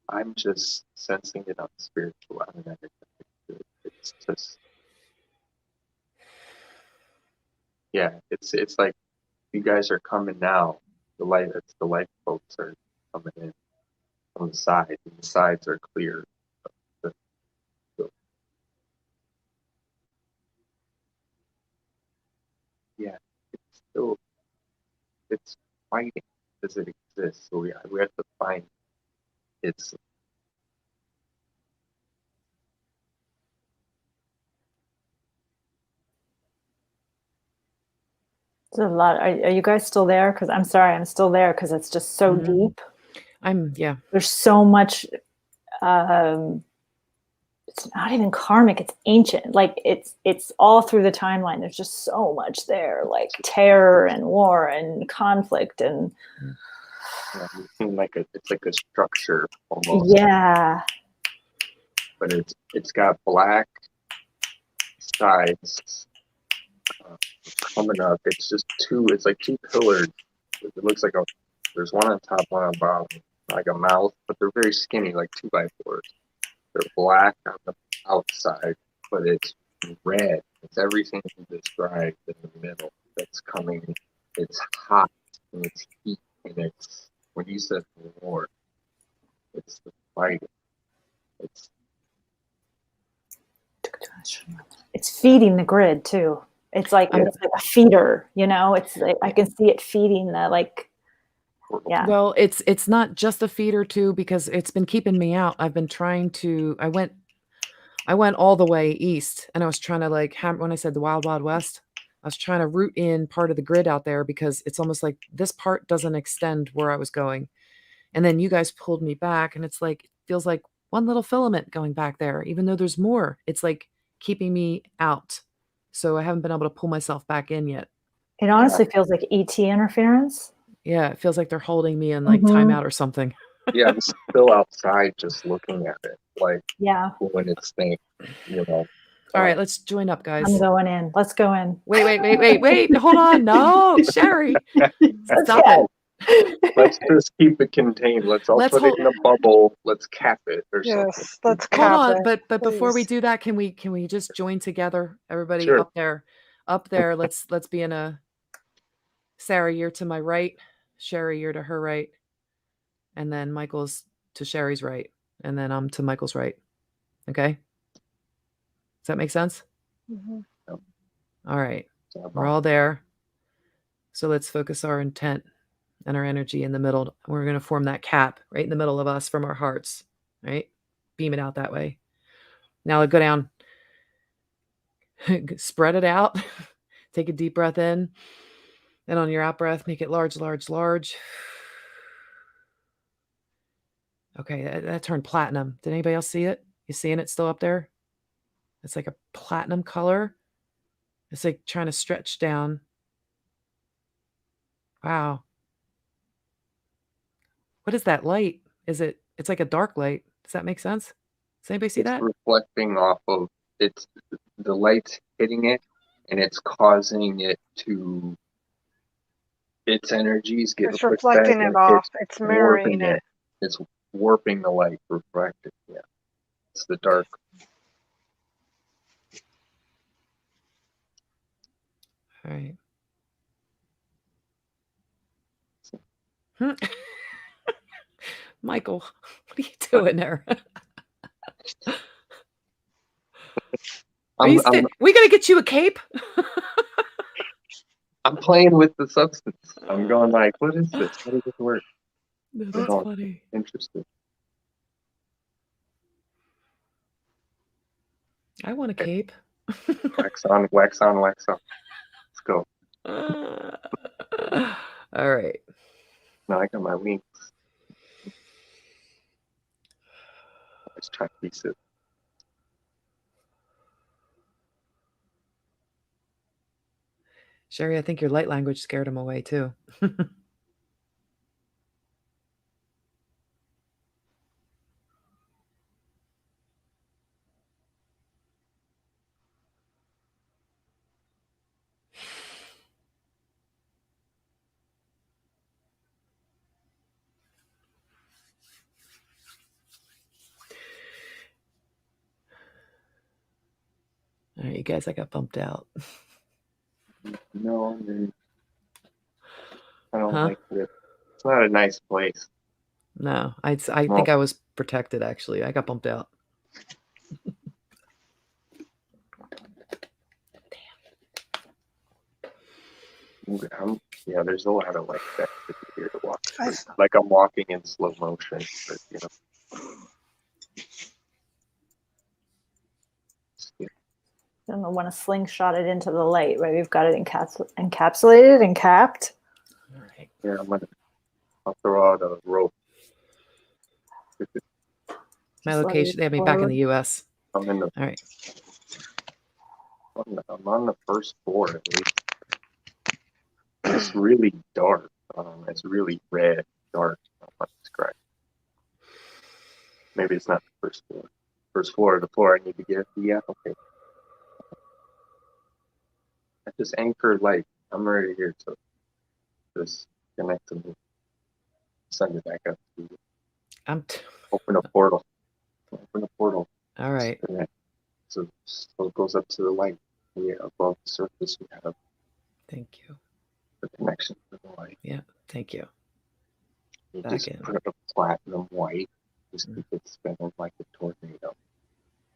I'm just sensing it on spiritual and energetic. It's just, yeah, it's like you guys are coming now. The light folks are coming in on the side, and the sides are clear. Yeah, it's fighting as it exists. So we have to find its. There's a lot. Are you guys still there? Because I'm sorry, I'm still there because it's just so deep. There's so much. It's not even karmic. It's ancient. Like it's all through the timeline. There's just so much there, like terror and war and conflict and. It's like a structure almost. Yeah. But it's got black sides coming up. It's just it's like two pillars. It looks like there's one on top, one on bottom, like a mouth, but they're very skinny, like 2x4s. They're black on the outside, but it's red. It's everything you described in the middle that's coming. It's hot and it's heat and it's, when you said war, it's the fighting. It's feeding the grid too. It's like, it's like a feeder, you know. It's like, I can see it feeding the Well, it's not just a feeder too, because it's been keeping me out. I've been trying to. I went all the way east, and I was trying to when I said the wild, wild west, I was trying to root in part of the grid out there because it's almost like this part doesn't extend where I was going, and then you guys pulled me back, and it's like it feels like one little filament going back there, even though there's more. It's like keeping me out. so I haven't been able to pull myself back in yet. It honestly feels like ET interference. Yeah, it feels like they're holding me in like Mhm. timeout or something. Yeah, I'm still outside just looking at it, like Yeah, when it's thing, you know. All right, let's join up, guys. I'm going in. Let's go in. Wait. Hold on. No, Sherri. Stop Okay. it. Let's just keep it contained. Let's all Let's put hold- it in a bubble. Let's cap it or something. Yes, let's Hold cap on, it. but before we please. do that, can we just join together? Everybody Sure. up there. Let's be in a Sara, you're to my right, Sherri, you're to her right, and then Michael's to Sherri's right, and then I'm to Michael's right. Okay? Does that make sense? Mhm. All right. We're all there. So let's focus our intent and our energy in the middle. We're going to form that cap right in the middle of us from our hearts, right? Beam it out that way. Now go down. Spread it out. Take a deep breath in. And on your out breath, make it large, large, large. Okay, that turned platinum. Did anybody else see it? You seeing it still up there? It's like a platinum color. It's like trying to stretch down. Wow. What is that light? It's like a dark light. Does that make sense? Does anybody see It's that? reflecting off of it's the light's hitting it, and it's causing it to its energies get It's pushed back, reflecting and it off. it's It's warping mirroring it. it. It's warping the light, refracting. Yeah, it's the dark. All right. Michael, what are you doing there? We gonna get you a cape? I'm playing with the substance. I'm going like, what is this? How does this work? No, that's funny. Interesting. I want a cape. Wax on, wax on, wax off. Let's go. All right. Now I got my wings. Let's try to be sit. Sherri, I think your light language scared him away too. All right, you guys, I got bumped out. No, I don't like this. It's not a nice place. No, I think I was protected, actually. I got bumped out. Yeah, there's a lot of like that here to watch. Like I'm walking in slow motion, but you know. I don't want to slingshot it into the light, right? We've got it encapsulated and capped. All right. Yeah, I'll throw out a rope. My location, they have me back in the US. I'm in the. All right. I'm on the first floor at least. It's really dark. It's really red, dark. I don't know how to describe it. Maybe it's not the first floor. First floor, the floor I need to get. Yeah, okay. I just anchored light. I'm ready here to just connect to me. Send it back up to you. Open a portal. Open a portal. All right. So it goes up to the light. Yeah, above the surface we have. Thank you. The connection to the light. Yeah, thank you. You Back just in. put a platinum white. Just keep it spinning like a tornado.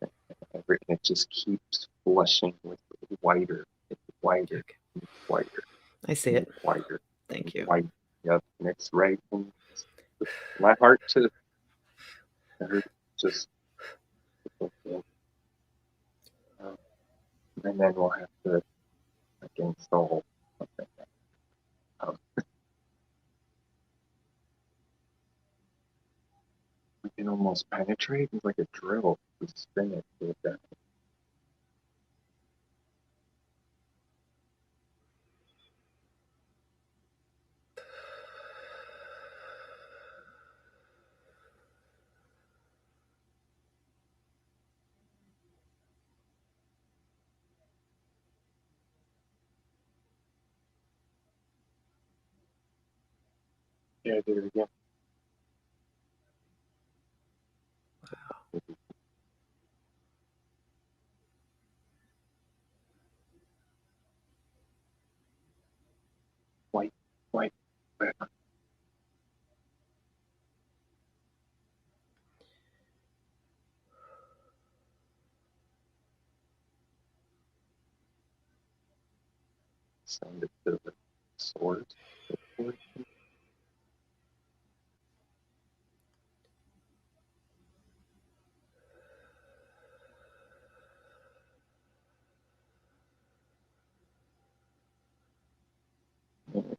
And it just keeps flushing with whiter. It's whiter. It's whiter. I see it. Whiter. Thank you. White. Yep. And it's right in my heart to just and then we'll have to install something. We can almost penetrate. It's like a drill. We spin it with that. Yeah, do it again. White. Send it to the source.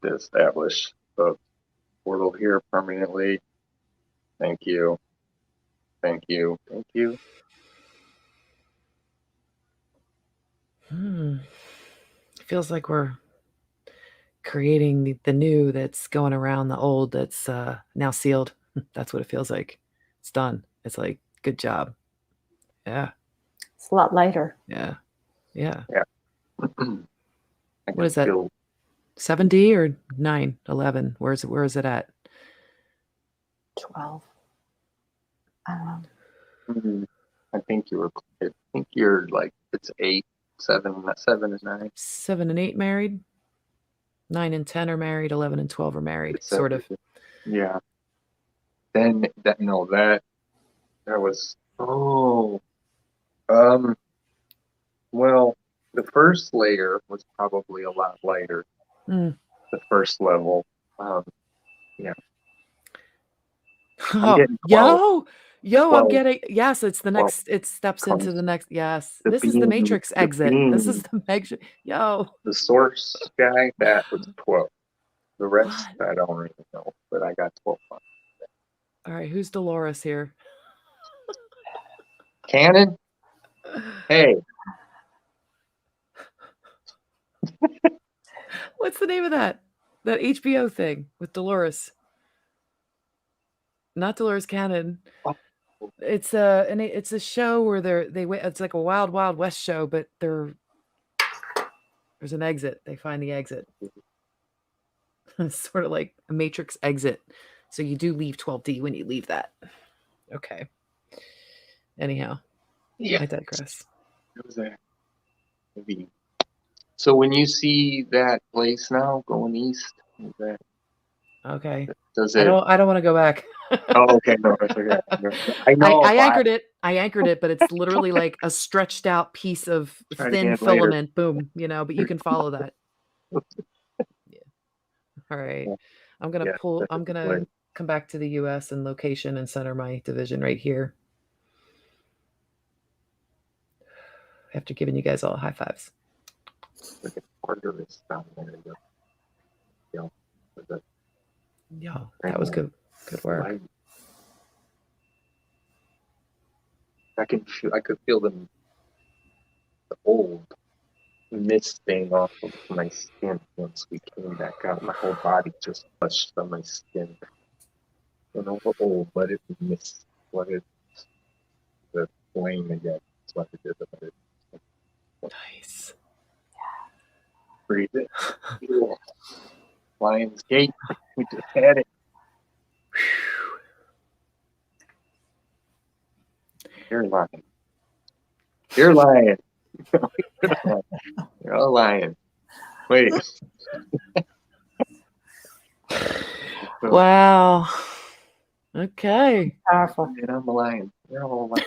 To establish the portal here permanently. Thank you. Thank you. Thank you. Feels like we're creating the new that's going around the old that's now sealed. That's what it feels like. It's done. It's like, good job. Yeah. It's a lot lighter. Yeah. Yeah. I What is that? 7D or 9, 11? Where is it at? 12. I don't know. I think you're like, it's 8, 7 and 9. 7 and 8 married. 9 and 10 are married. 11 and 12 are married. It's Sort of. Yeah. Then that was well, the first layer was probably a lot lighter. The first level. Yeah. I'm getting 12. I'm getting, yes, it's the next, it steps into the next, yes. This is the Matrix exit. This is the Matrix, The source guy, that was 12. The rest, I don't really know, but I got 12 on. All right, who's Dolores here? Cannon? Hey. What's the name of that HBO thing with Dolores? Not Dolores Cannon. It's a show where it's like a Wild Wild West show, but there's an exit. They find the exit. It's sort of like a Matrix exit. So you do leave 12D when you leave that. Okay. Anyhow, I digress. It was there. Maybe. So when you see that place now going east, is that okay? Does it? I don't want to go back. Oh, okay. No, that's okay. I know. I anchored it. I anchored it, but it's literally like a stretched out piece of thin filament. Later. Boom. But you can follow that. Yeah. All right. I'm gonna pull. I'm gonna come back to the U.S. and location and center my division right here. After giving you guys all high fives. Look at part of this down there. Yeah, that was good. Good work. I could feel the old mist thing off of my skin once we came back out. My whole body just touched on my skin. I don't know what old, but it missed what it the flame again. That's what it did about it. Nice. Breathe it. Lion's Gate. We just had it. You're lying. You're lying. You're all lying. Wait. Wow. Okay. Powerful. And I'm lying. You're all lying.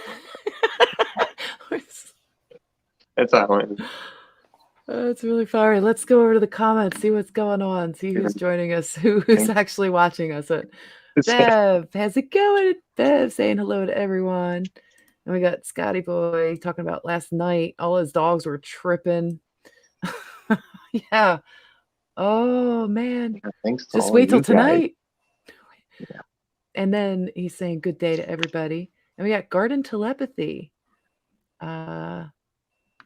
That's how it is. That's really fiery. Let's go over to the comments, see what's going on, see who's joining us, who's actually watching us. Bev, how's it going? Bev saying hello to everyone. And we got Scotty Boy talking about last night. All his dogs were tripping. Yeah. Oh, man. Just wait till tonight. Yeah. And then he's saying good day to everybody. And we got Garden Telepathy.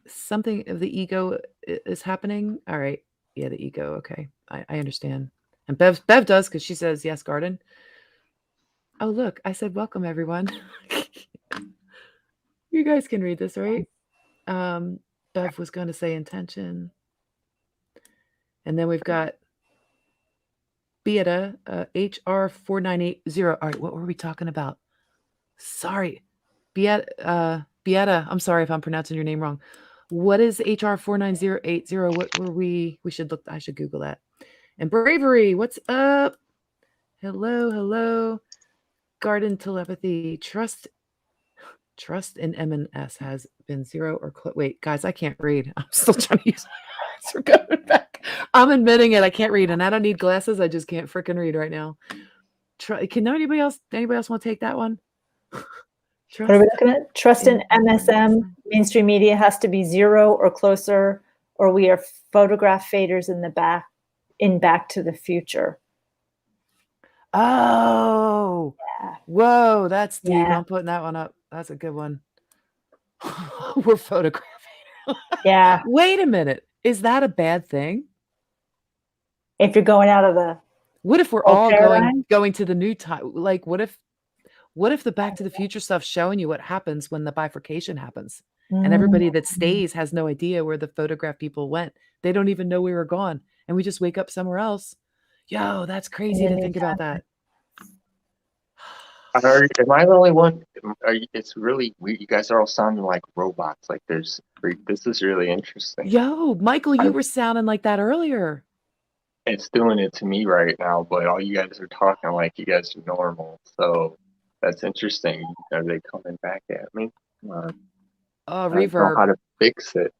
Something of the ego is happening. All right. Yeah, the ego. Okay. I understand. And Bev does, because she says, yes, Garden. Oh, look, I said, welcome, everyone. You guys can read this, right? Bev was going to say intention. And then we've got Beata, HR 4980. All right, what were we talking about? Sorry. Beata, I'm sorry if I'm pronouncing your name wrong. What is HR 49080? What were we should look, I should Google that. And Bravery, what's up? Hello. Garden telepathy. Trust in M&S has been zero or wait, guys, I can't read. I'm still trying to use my eyes. We're going back. I'm admitting it. I can't read, and I don't need glasses. I just can't freaking read right now. Can anybody else want to take that one? What are we looking at? Trust in MSM, mainstream media has to be zero or closer, or we are photograph faders in Back to the Future. Oh, yeah. Whoa, that's deep. Yeah. I'm putting that one up. That's a good one. We're photographing. Yeah. Wait a minute. Is that a bad thing? If you're going out of the what if we're all going to the new time? Like, what if the Back to the Future stuff showing you what happens when the bifurcation happens? And everybody that stays has no idea where the photograph people went. They don't even know we were gone. And we just wake up somewhere else. Yo, that's crazy to think about that. Am I the only one? It's really weird. You guys are all sounding like robots. Like this is really interesting. Yo, Michael, you were sounding like that earlier. It's doing it to me right now, but all you guys are talking like you guys are normal. So that's interesting. Are they coming back at me? Reverb. I don't know how to fix it.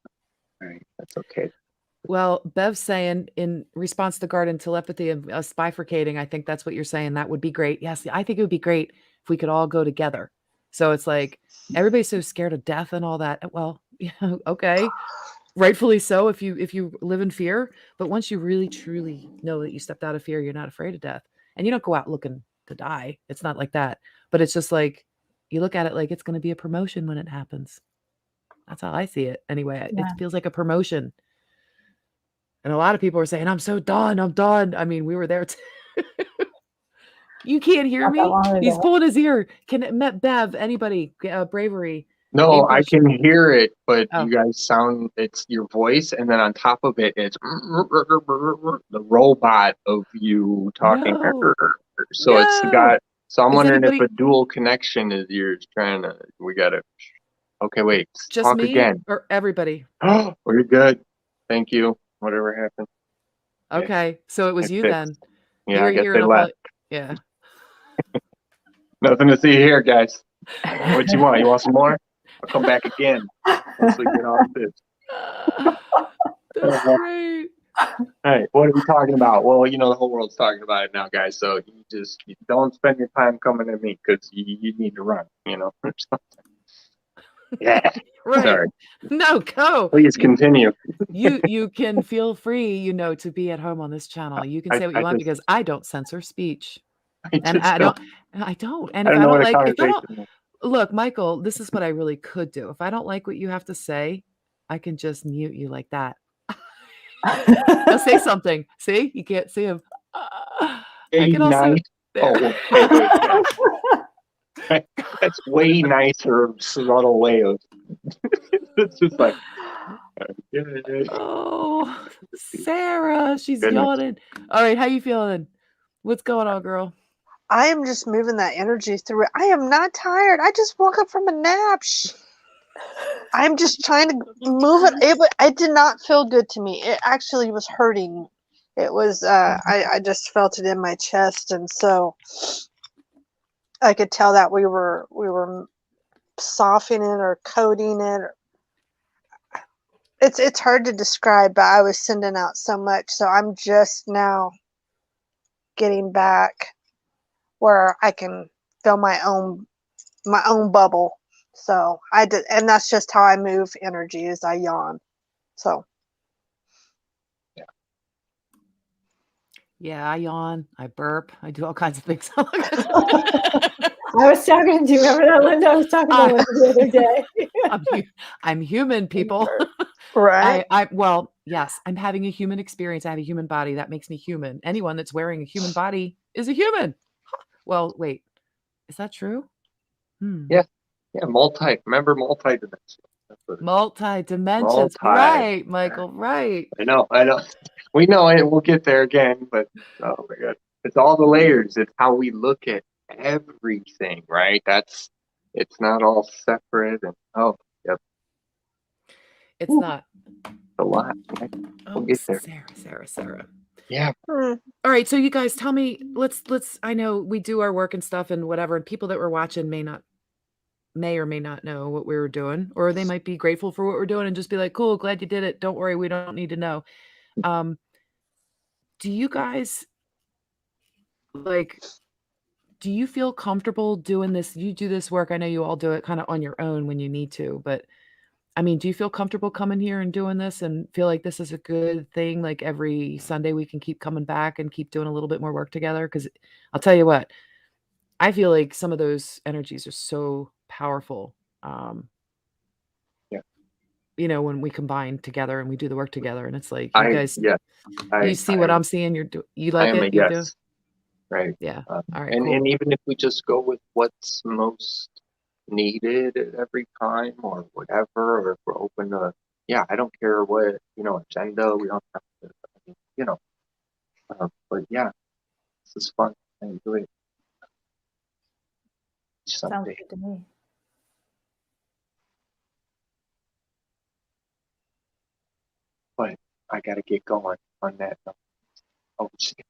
All right, that's okay. Well, Bev's saying in response to garden telepathy and us bifurcating, I think that's what you're saying. That would be great. Yes, I think it would be great if we could all go together. So it's like everybody's so scared of death and all that. Well, okay, rightfully so if you live in fear. But once you really truly know that you stepped out of fear, you're not afraid of death, and you don't go out looking to die. It's not like that. But it's just like you look at it like it's going to be a promotion when it happens. That's how I see it. Anyway, It feels like a promotion. And a lot of people are saying, I'm done. I mean, we were there. You can't hear me? He's pulling his ear. Bev, anybody, Bravery. No, I can hear it, but you guys sound, it's your voice. And then on top of it, it's the robot of you talking. No. So it's got, so I'm wondering if a dual connection is you're trying to, okay, wait. Just talk me again. Or everybody? Oh, you're good. Thank you. Whatever happened. Okay, so it was you then. Yeah, I guess they left. Yeah. Nothing to see here, guys. What you want? You want some more? I'll come back again once we get off this. That's great. All right, what are we talking about? Well, the whole world's talking about it now, guys. So you don't spend your time coming at me because you need to run, Yeah. Right. Sorry. No, go. Please continue. You can feel free, to be at home on this channel. You can say what you want because I don't censor speech. I don't. And if I don't look, Michael, this is what I really could do. If I don't like what you have to say, I can just mute you like that. Now say something. See, you can't see him. I can also. That's way nicer, subtle way of. It's just like. Oh, Sara, she's yawning. All right, how you feeling? What's going on, girl? I am just moving that energy through it. I am not tired. I just woke up from a nap. I'm just trying to move it. It did not feel good to me. It actually was hurting. It was. I just felt it in my chest, and so I could tell that we were softening or coating it. It's hard to describe, but I was sending out so much, so I'm just now getting back where I can feel my own bubble. So I did, and that's just how I move energy is I yawn. So yeah, I yawn, I burp, I do all kinds of things. I was talking to you. Remember that, Linda? I was talking to Linda the other day. I'm human, people. Right. Well, yes, I'm having a human experience. I have a human body. That makes me human. Anyone that's wearing a human body is a human. Well, wait, is that true? Yeah. Remember multi-dimensional. Multi-dimensions. Right, Michael, right. I know. We know it. We'll get there again, but oh my God. it's all the layers. It's how we look at everything, right? It's not all separate. And yep, It's not. a lot. Right? We'll get there. Sarah. Yeah. Hmm. All right, so you guys tell me, let's I know we do our work and stuff and whatever, and people that were watching may or may not know what we were doing, or they might be grateful for what we're doing and just be like, cool, glad you did it. Don't worry, we don't need to know. Do you guys do you feel comfortable doing this? You do this work. I know you all do it kind of on your own when you need to, but I mean, do you feel comfortable coming here and doing this and feel like this is a good thing? Like every Sunday we can keep coming back and keep doing a little bit more work together? Because I'll tell you what, I feel like some of those energies are so powerful. Yeah. You know, when we combine together and we do the work together, and it's like you guys, you see what I'm seeing. You like it? You do? Right. Yeah. All right. And Cool. and even if we just go with what's most needed at every time or whatever, or if we're open to, I don't care what, agenda, we don't have to, but this is fun. I enjoy it. Sounds Someday. good to me. But I got to get going on that. Oh, shit.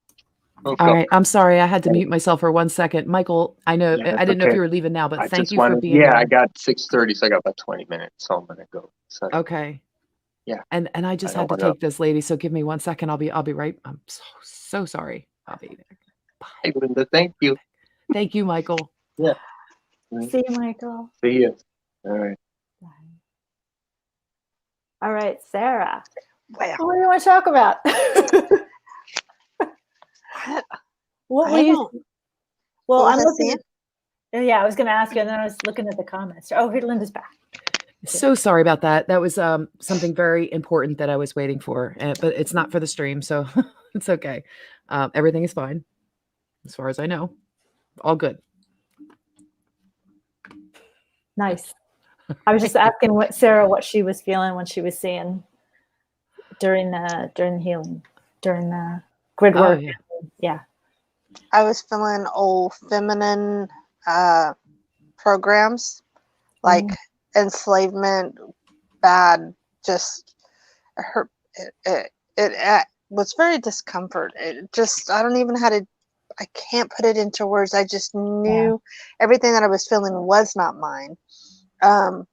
All right. I'm sorry. I had to mute myself for 1 second. Michael, I know Yeah, I didn't know if okay. you were leaving now, but I thank just you for wanted, being here. I got 6:30, so I got about 20 minutes, so I'm gonna go. So, Okay. yeah. And I just had to take this, lady. So give me 1 second. I'll be right. I'm so sorry. I'll be there. Bye. Hey, Linda, thank you. Thank you, Michael. Yeah. See you, Michael. See you. All right. Bye. All right, Sarah. Well, What do you want to talk about? What were you? Well, what I'm was I looking. Yeah, I was going to ask you, and then I was looking at the comments. Oh, here, Linda's back. So sorry about that. That was something very important that I was waiting for, but it's not for the stream, so it's okay. Everything is fine, as far as I know. All good. Nice. I was just asking Sarah what she was feeling when she was seeing during the healing, during the grid work. Yeah. I was feeling old feminine programs like enslavement, bad, just hurt. It was very discomfort. It just, I don't even know I can't put it into words. I just knew everything that I was feeling was not mine. I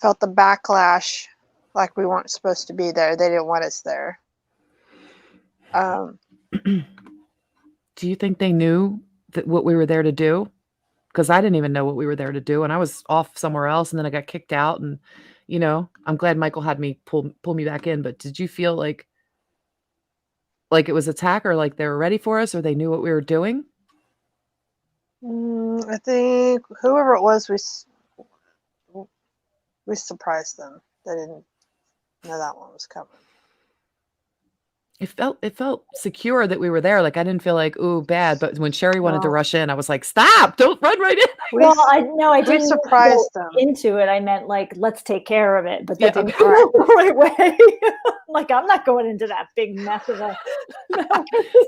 felt the backlash, like we weren't supposed to be there. They didn't want us there. Do you think they knew what we were there to do? Because I didn't even know what we were there to do, and I was off somewhere else, and then I got kicked out, and I'm glad Michael had me pull me back in. But did you feel like it was attack, or like they were ready for us, or they knew what we were doing? I think whoever it was, we surprised them. They didn't know that one was coming. It felt secure that we were there. Like I didn't feel like, ooh, bad. But when Sherri wanted to rush in, I was like, stop! Don't run right in. Well, I didn't surprise them into it. I meant like, let's take care of it, but that didn't come out the right way. Like, I'm not going into that big mess of a.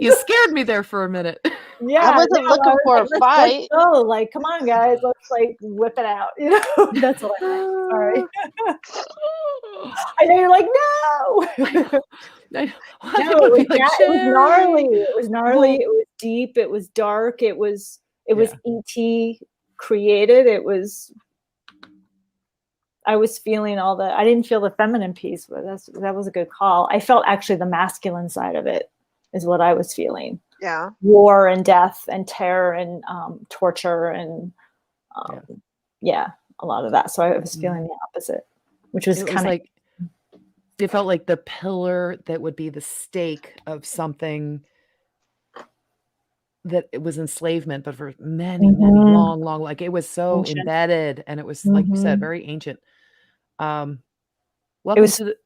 You scared me there for a minute. Yeah, I wasn't looking for a fight. Oh, like, come on, guys, let's like whip it out. That's what I meant. Sorry. I know you're like, no. No, it was gnarly. It was gnarly. It was deep. It was dark. It was ET created. I was feeling I didn't feel the feminine piece, but that was a good call. I felt actually the masculine side of it is what I was feeling. Yeah. War and death and terror and torture and a lot of that. So I was feeling the opposite, which was kind of like, it felt like the pillar that would be the stake of something that it was enslavement, but for many long, like it was so ancient. Embedded, and it was like you said, very ancient. Welcome to the.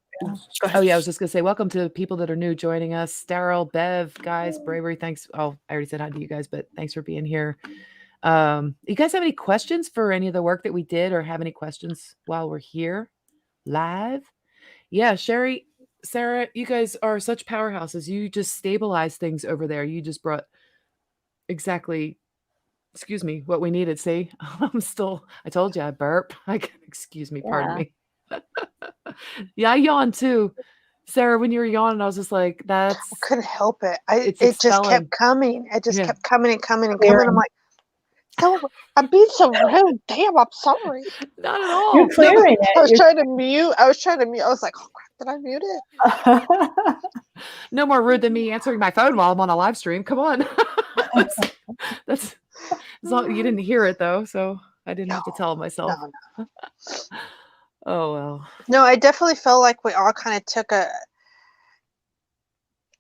Oh yeah, I was just gonna say welcome to people that are new joining us. Daryl, Bev, guys, Bravery. Thanks. Oh, I already said hi to you guys, but thanks for being here. You guys have any questions for any of the work that we did, or have any questions while we're here live? Yeah, Sherri, Sarah, you guys are such powerhouses. You just stabilize things over there. You just brought exactly, excuse me, what we needed. See, I told you I burp. Excuse me, pardon Yeah. me. Yeah, I yawned too. Sarah, when you were yawning, I was just like, I that's, couldn't help it. it's It just expelling. kept coming. It just Yeah, kept coming and coming and coming. Clearing. I'm like, so I'm being so rude. Damn, I'm sorry. not at You're all. No, clearing it. I was trying to mute. I was like, oh crap, did I mute it? no more rude than me answering my phone while I'm on a live stream. Come on. that's you didn't hear it though, so I didn't have to tell myself. No. Oh well. No, I definitely felt like we all kind of took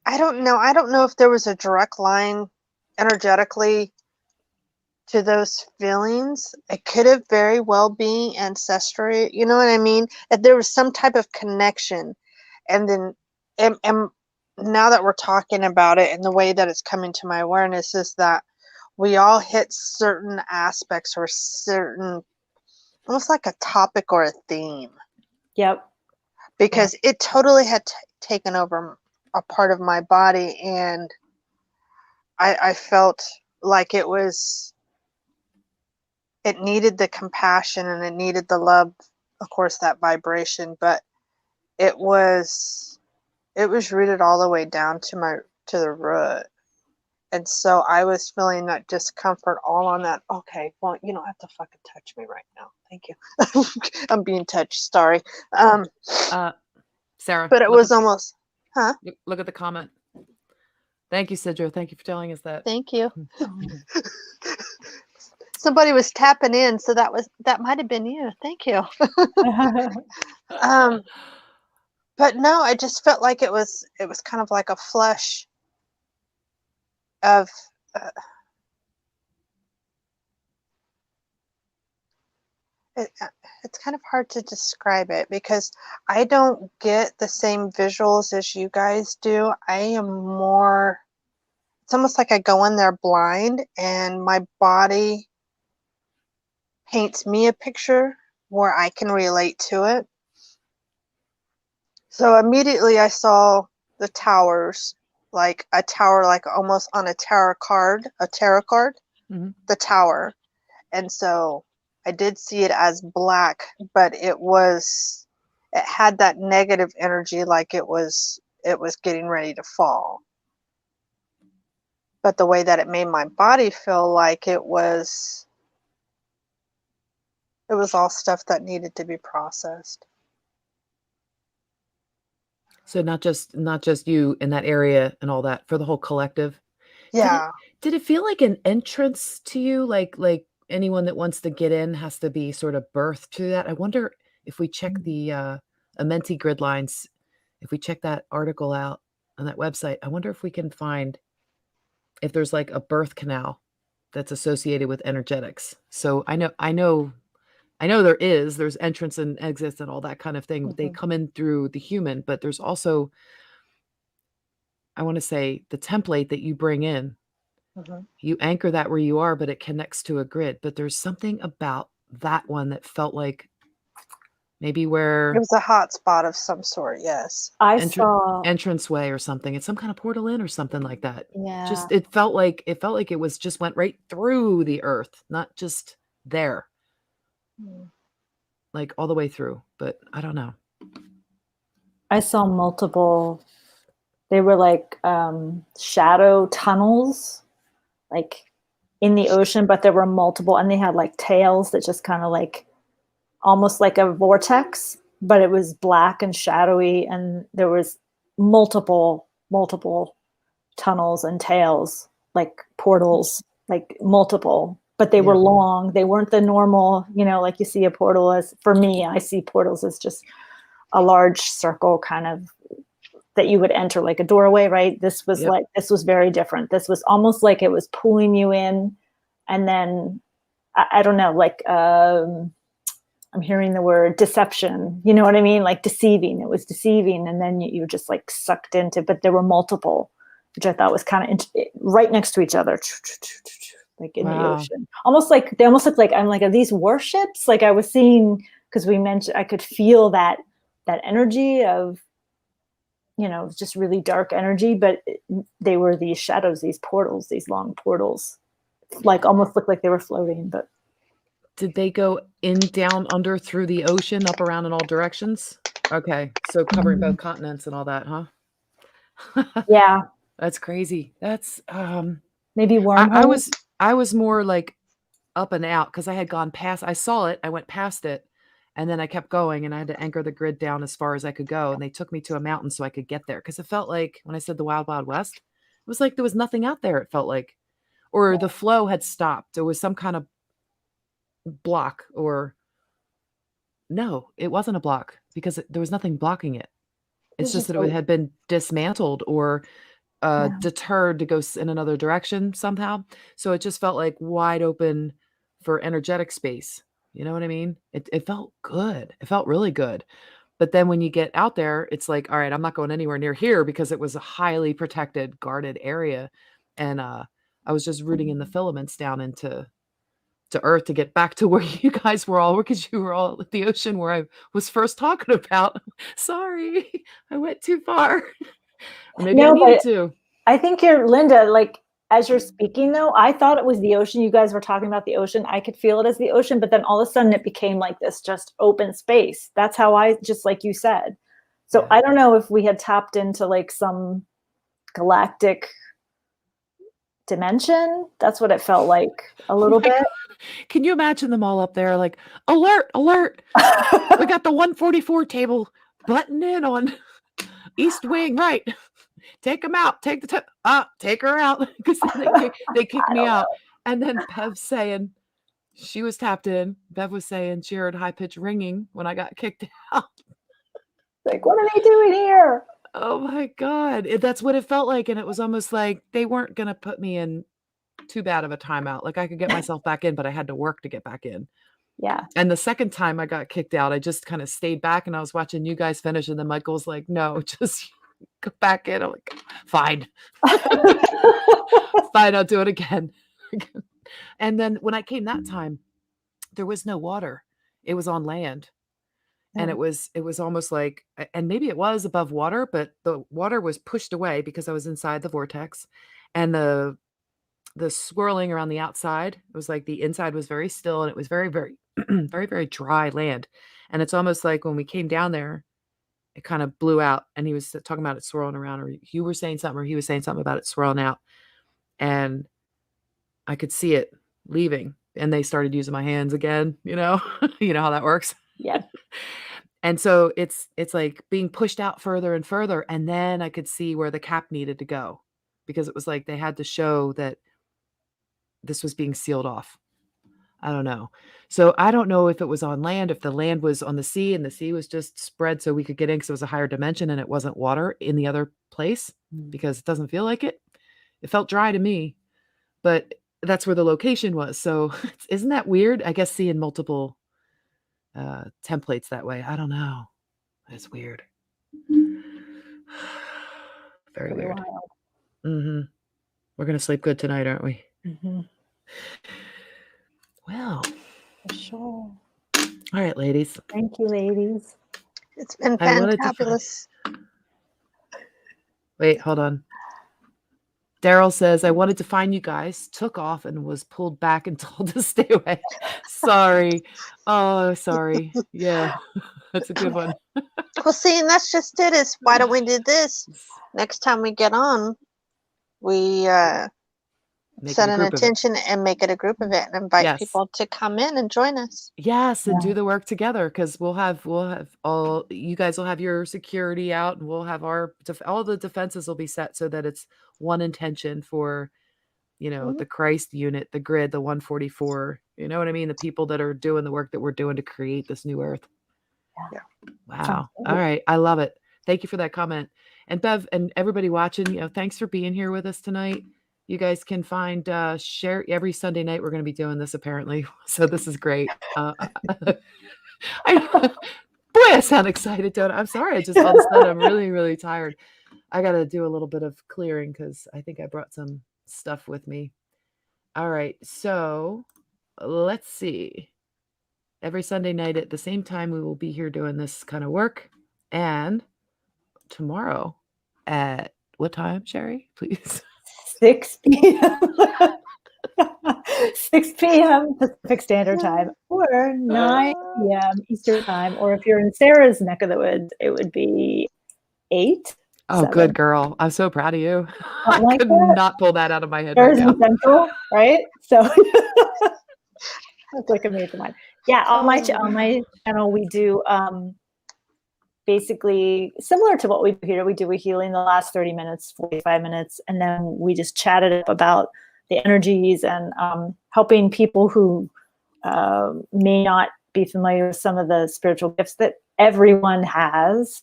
I don't know if there was a direct line energetically to those feelings. It could have very well been ancestry. You know what I mean? If there was some type of connection, and then, and now that we're talking about it, and the way that it's coming to my awareness is that we all hit certain aspects or certain, almost like a topic or a theme, Yep. because it totally had taken over a part of my body, and I felt like it needed the compassion and it needed the love, of course, that vibration, but it was rooted all the way down to the root. And so I was feeling that discomfort all on that. Okay, well, you don't have to fucking touch me right now. Thank you. I'm being touched. Sorry. Sarah. But it was almost, huh? Look at the comment. Thank you, Sidra. Thank you for telling us that. Thank you. Somebody was tapping in, so that might have been you. Thank you. But no, I just felt like it was kind of like a flush of it's kind of hard to describe it because I don't get the same visuals as you guys do. I am more, it's almost like I go in there blind and my body paints me a picture where I can relate to it. So immediately I saw the towers, like a tower, like almost on a tarot card, Mm-hmm. the tower. And so I did see it as black, but it had that negative energy, like it was getting ready to fall. But the way that it made my body feel, like it was all stuff that needed to be processed. So not just you in that area and all that, for the whole collective. Yeah. Did it feel like an entrance to you? Like anyone that wants to get in has to be sort of birthed to that? I wonder if we check the Amenti grid lines, if we check that article out on that website, I wonder if we can find if there's like a birth canal that's associated with energetics. So I know there's entrance and exits and all that kind of thing. Mm-hmm. They come in through the human, but there's also, I want to say, the template that you bring in. Mm-hmm. You anchor that where you are, but it connects to a grid. But there's something about that one that felt like maybe where it was a hot spot of some sort. Yes. I saw entranceway or something. It's some kind of portal in or something like that. Yeah. Just it felt like it was just went right through the earth, not just there. Like all the way through, but I don't know. I saw multiple, they were like shadow tunnels, like in the ocean, but there were multiple, and they had like tails that just kind of like, almost like a vortex, but it was black and shadowy, and there was multiple tunnels and tails, like portals, like multiple, but they were long. They weren't the normal, like you see a portal as, for me, I see portals as just a large circle kind of that you would enter like a doorway, right? This was this was very different. This was almost like it was pulling you in, and then I don't know, like I'm hearing the word deception, you know what I mean? Like deceiving, it was deceiving. And then you were just like sucked into, but there were multiple, which I thought was kind of right next to each other, like in the ocean. They almost look like, I'm like, are these warships? Like I was seeing, because we mentioned, I could feel that energy of just really dark energy, but they were these shadows, these portals, these long portals, like almost looked like they were floating. But Did they go in, down, under, through the ocean, up, around, in all directions? Okay, so covering both continents and all that, huh? yeah, That's crazy. That's maybe I wormholes. was more like up and out because I had gone past. I saw it. I went past it, and then I kept going, and I had to anchor the grid down as far as I could go. And they took me to a mountain so I could get there because it felt like when I said the Wild Wild West, it was like there was nothing out there. It felt like, or the flow had stopped. There was some kind of block, or no, it wasn't a block because there was nothing blocking it. It's just that it had been dismantled or deterred to go in another direction somehow. So it just felt like wide open for energetic space. You know what I mean? It felt good. It felt really good. But then when you get out there, it's like, all right, I'm not going anywhere near here because it was a highly protected, guarded area. And I was just rooting in the filaments down into Earth to get back to where you guys were all, because you were all at the ocean where I was first talking about. Sorry, I went too far. Maybe I No, needed but to. I think you're Linda, like as you're speaking though, I thought it was the ocean. You guys were talking about the ocean. I could feel it as the ocean, but then all of a sudden it became like this just open space. That's how I, just like you said. So I don't know if we had tapped into like some galactic dimension. That's what it felt like a little bit. God. Can you imagine them all up there like, alert, alert. We got the 144 table button in on East Wing, right? Take them out. Take the take her out, because they kicked me out. And then Bev saying she was tapped in. Bev was saying she heard high pitched ringing when I got kicked out. Like, what are they doing here? Oh my God. That's what it felt like. And it was almost like they weren't going to put me in too bad of a timeout. Like I could get myself back in, but I had to work to get back in. Yeah. And the second time I got kicked out, I just kind of stayed back and I was watching you guys finish. And then Michael's like, no, just go back in. I'm like, fine. Fine, I'll do it again. And then when I came that time, there was no water. It was on land. And it was almost like, and maybe it was above water, but the water was pushed away because I was inside the vortex. And the swirling around the outside, it was like the inside was very still, and it was very, very, very, very dry land. And it's almost like when we came down there, it kind of blew out, and he was talking about it swirling around, or you were saying something, or he was saying something about it swirling out. And I could see it leaving, and they started using my hands again, you know how that works. Yeah. And so it's like being pushed out further and further. And then I could see where the cap needed to go, because it was like they had to show that this was being sealed off. I don't know. So I don't know if it was on land, if the land was on the sea and the sea was just spread so we could get in because it was a higher dimension and it wasn't water in the other place, because it doesn't feel like it. It felt dry to me, but that's where the location was. So isn't that weird? I guess seeing multiple templates that way. I don't know. It's weird. Very weird. Mm-hmm. We're going to sleep good tonight, aren't we? Mm-hmm. Well, For sure. All right, ladies. Thank you, ladies. It's been I wanted to fantabulous. Wait, hold on. Daryl says, I wanted to find you guys, took off, and was pulled back and told to stay away. Sorry. Oh, sorry. Yeah, that's a good one. Well, see, and that's just it. Is why don't we do this? Next time we get on, we set an intention and make it a group event and invite people to come in and join us. Yes, and do the work together, because we'll have all, you guys will have your security out, and we'll have our all the defenses will be set so that it's one intention for, the Christ unit, the grid, the 144. You know what I mean? The people that are doing the work that we're doing to create this new earth. Yeah. Wow. All right. I love it. Thank you for that comment. And Bev and everybody watching, thanks for being here with us tonight. You guys can find Sherri every Sunday night. We're going to be doing this apparently. So this is great. Boy, I sound excited, don't I? I'm sorry. I just all of a sudden I'm really, really tired. I got to do a little bit of clearing because I think I brought some stuff with me. All right. So let's see. Every Sunday night at the same time, we will be here doing this kind of work. And tomorrow At what time, Sherri? Please. 6 p.m. 6 p.m. Pacific Standard Time or 9 p.m. Eastern Time. Or if you're in Sarah's neck of the woods, it would be 8. Oh, 7. good girl. I'm so proud of you. I Something like could that. not pull that out of my head right There's now. in Central, right? So that's like a major one. Yeah, on my channel we do basically similar to what we do here. We do a healing the last 30 minutes, 45 minutes, and then we just chatted up about the energies and helping people who may not be familiar with some of the spiritual gifts that everyone has.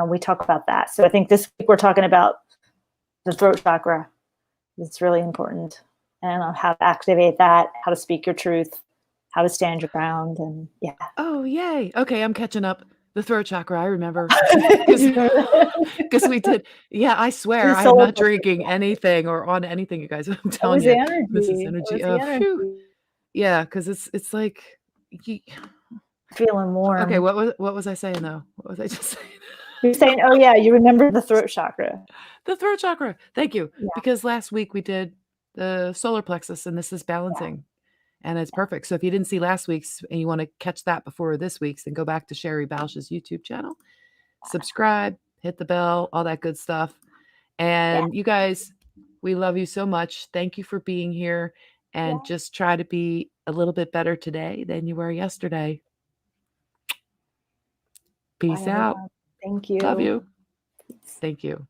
We talk about that. So I think this week we're talking about the throat chakra. It's really important, and how to activate that, how to speak your truth, how to stand your ground, and yeah. Oh, yay. Okay, I'm catching up. The throat chakra, I remember. Do Because we did. Yeah, I swear, I am solar not drinking anything or on anything, you guys. I'm That telling was you, the energy. this is It energy. was Oh, the phew. energy. Yeah, because it's like, Feeling warm. okay, what was I saying though? What was I just saying? You're saying, oh yeah, you remember the throat chakra. The throat chakra. Thank you. Yeah. Because last week we did the solar plexus, and this is balancing. And it's perfect. So if you didn't see last week's and you want to catch that before this week's, then go back to Sherri Bausch's YouTube channel, subscribe, hit the bell, all that good stuff. And you guys, we love you so much. Thank you for being here, and just try to be a little bit better today than you were yesterday. Peace Bye, out. everyone. Thank you. Love you. Thank you.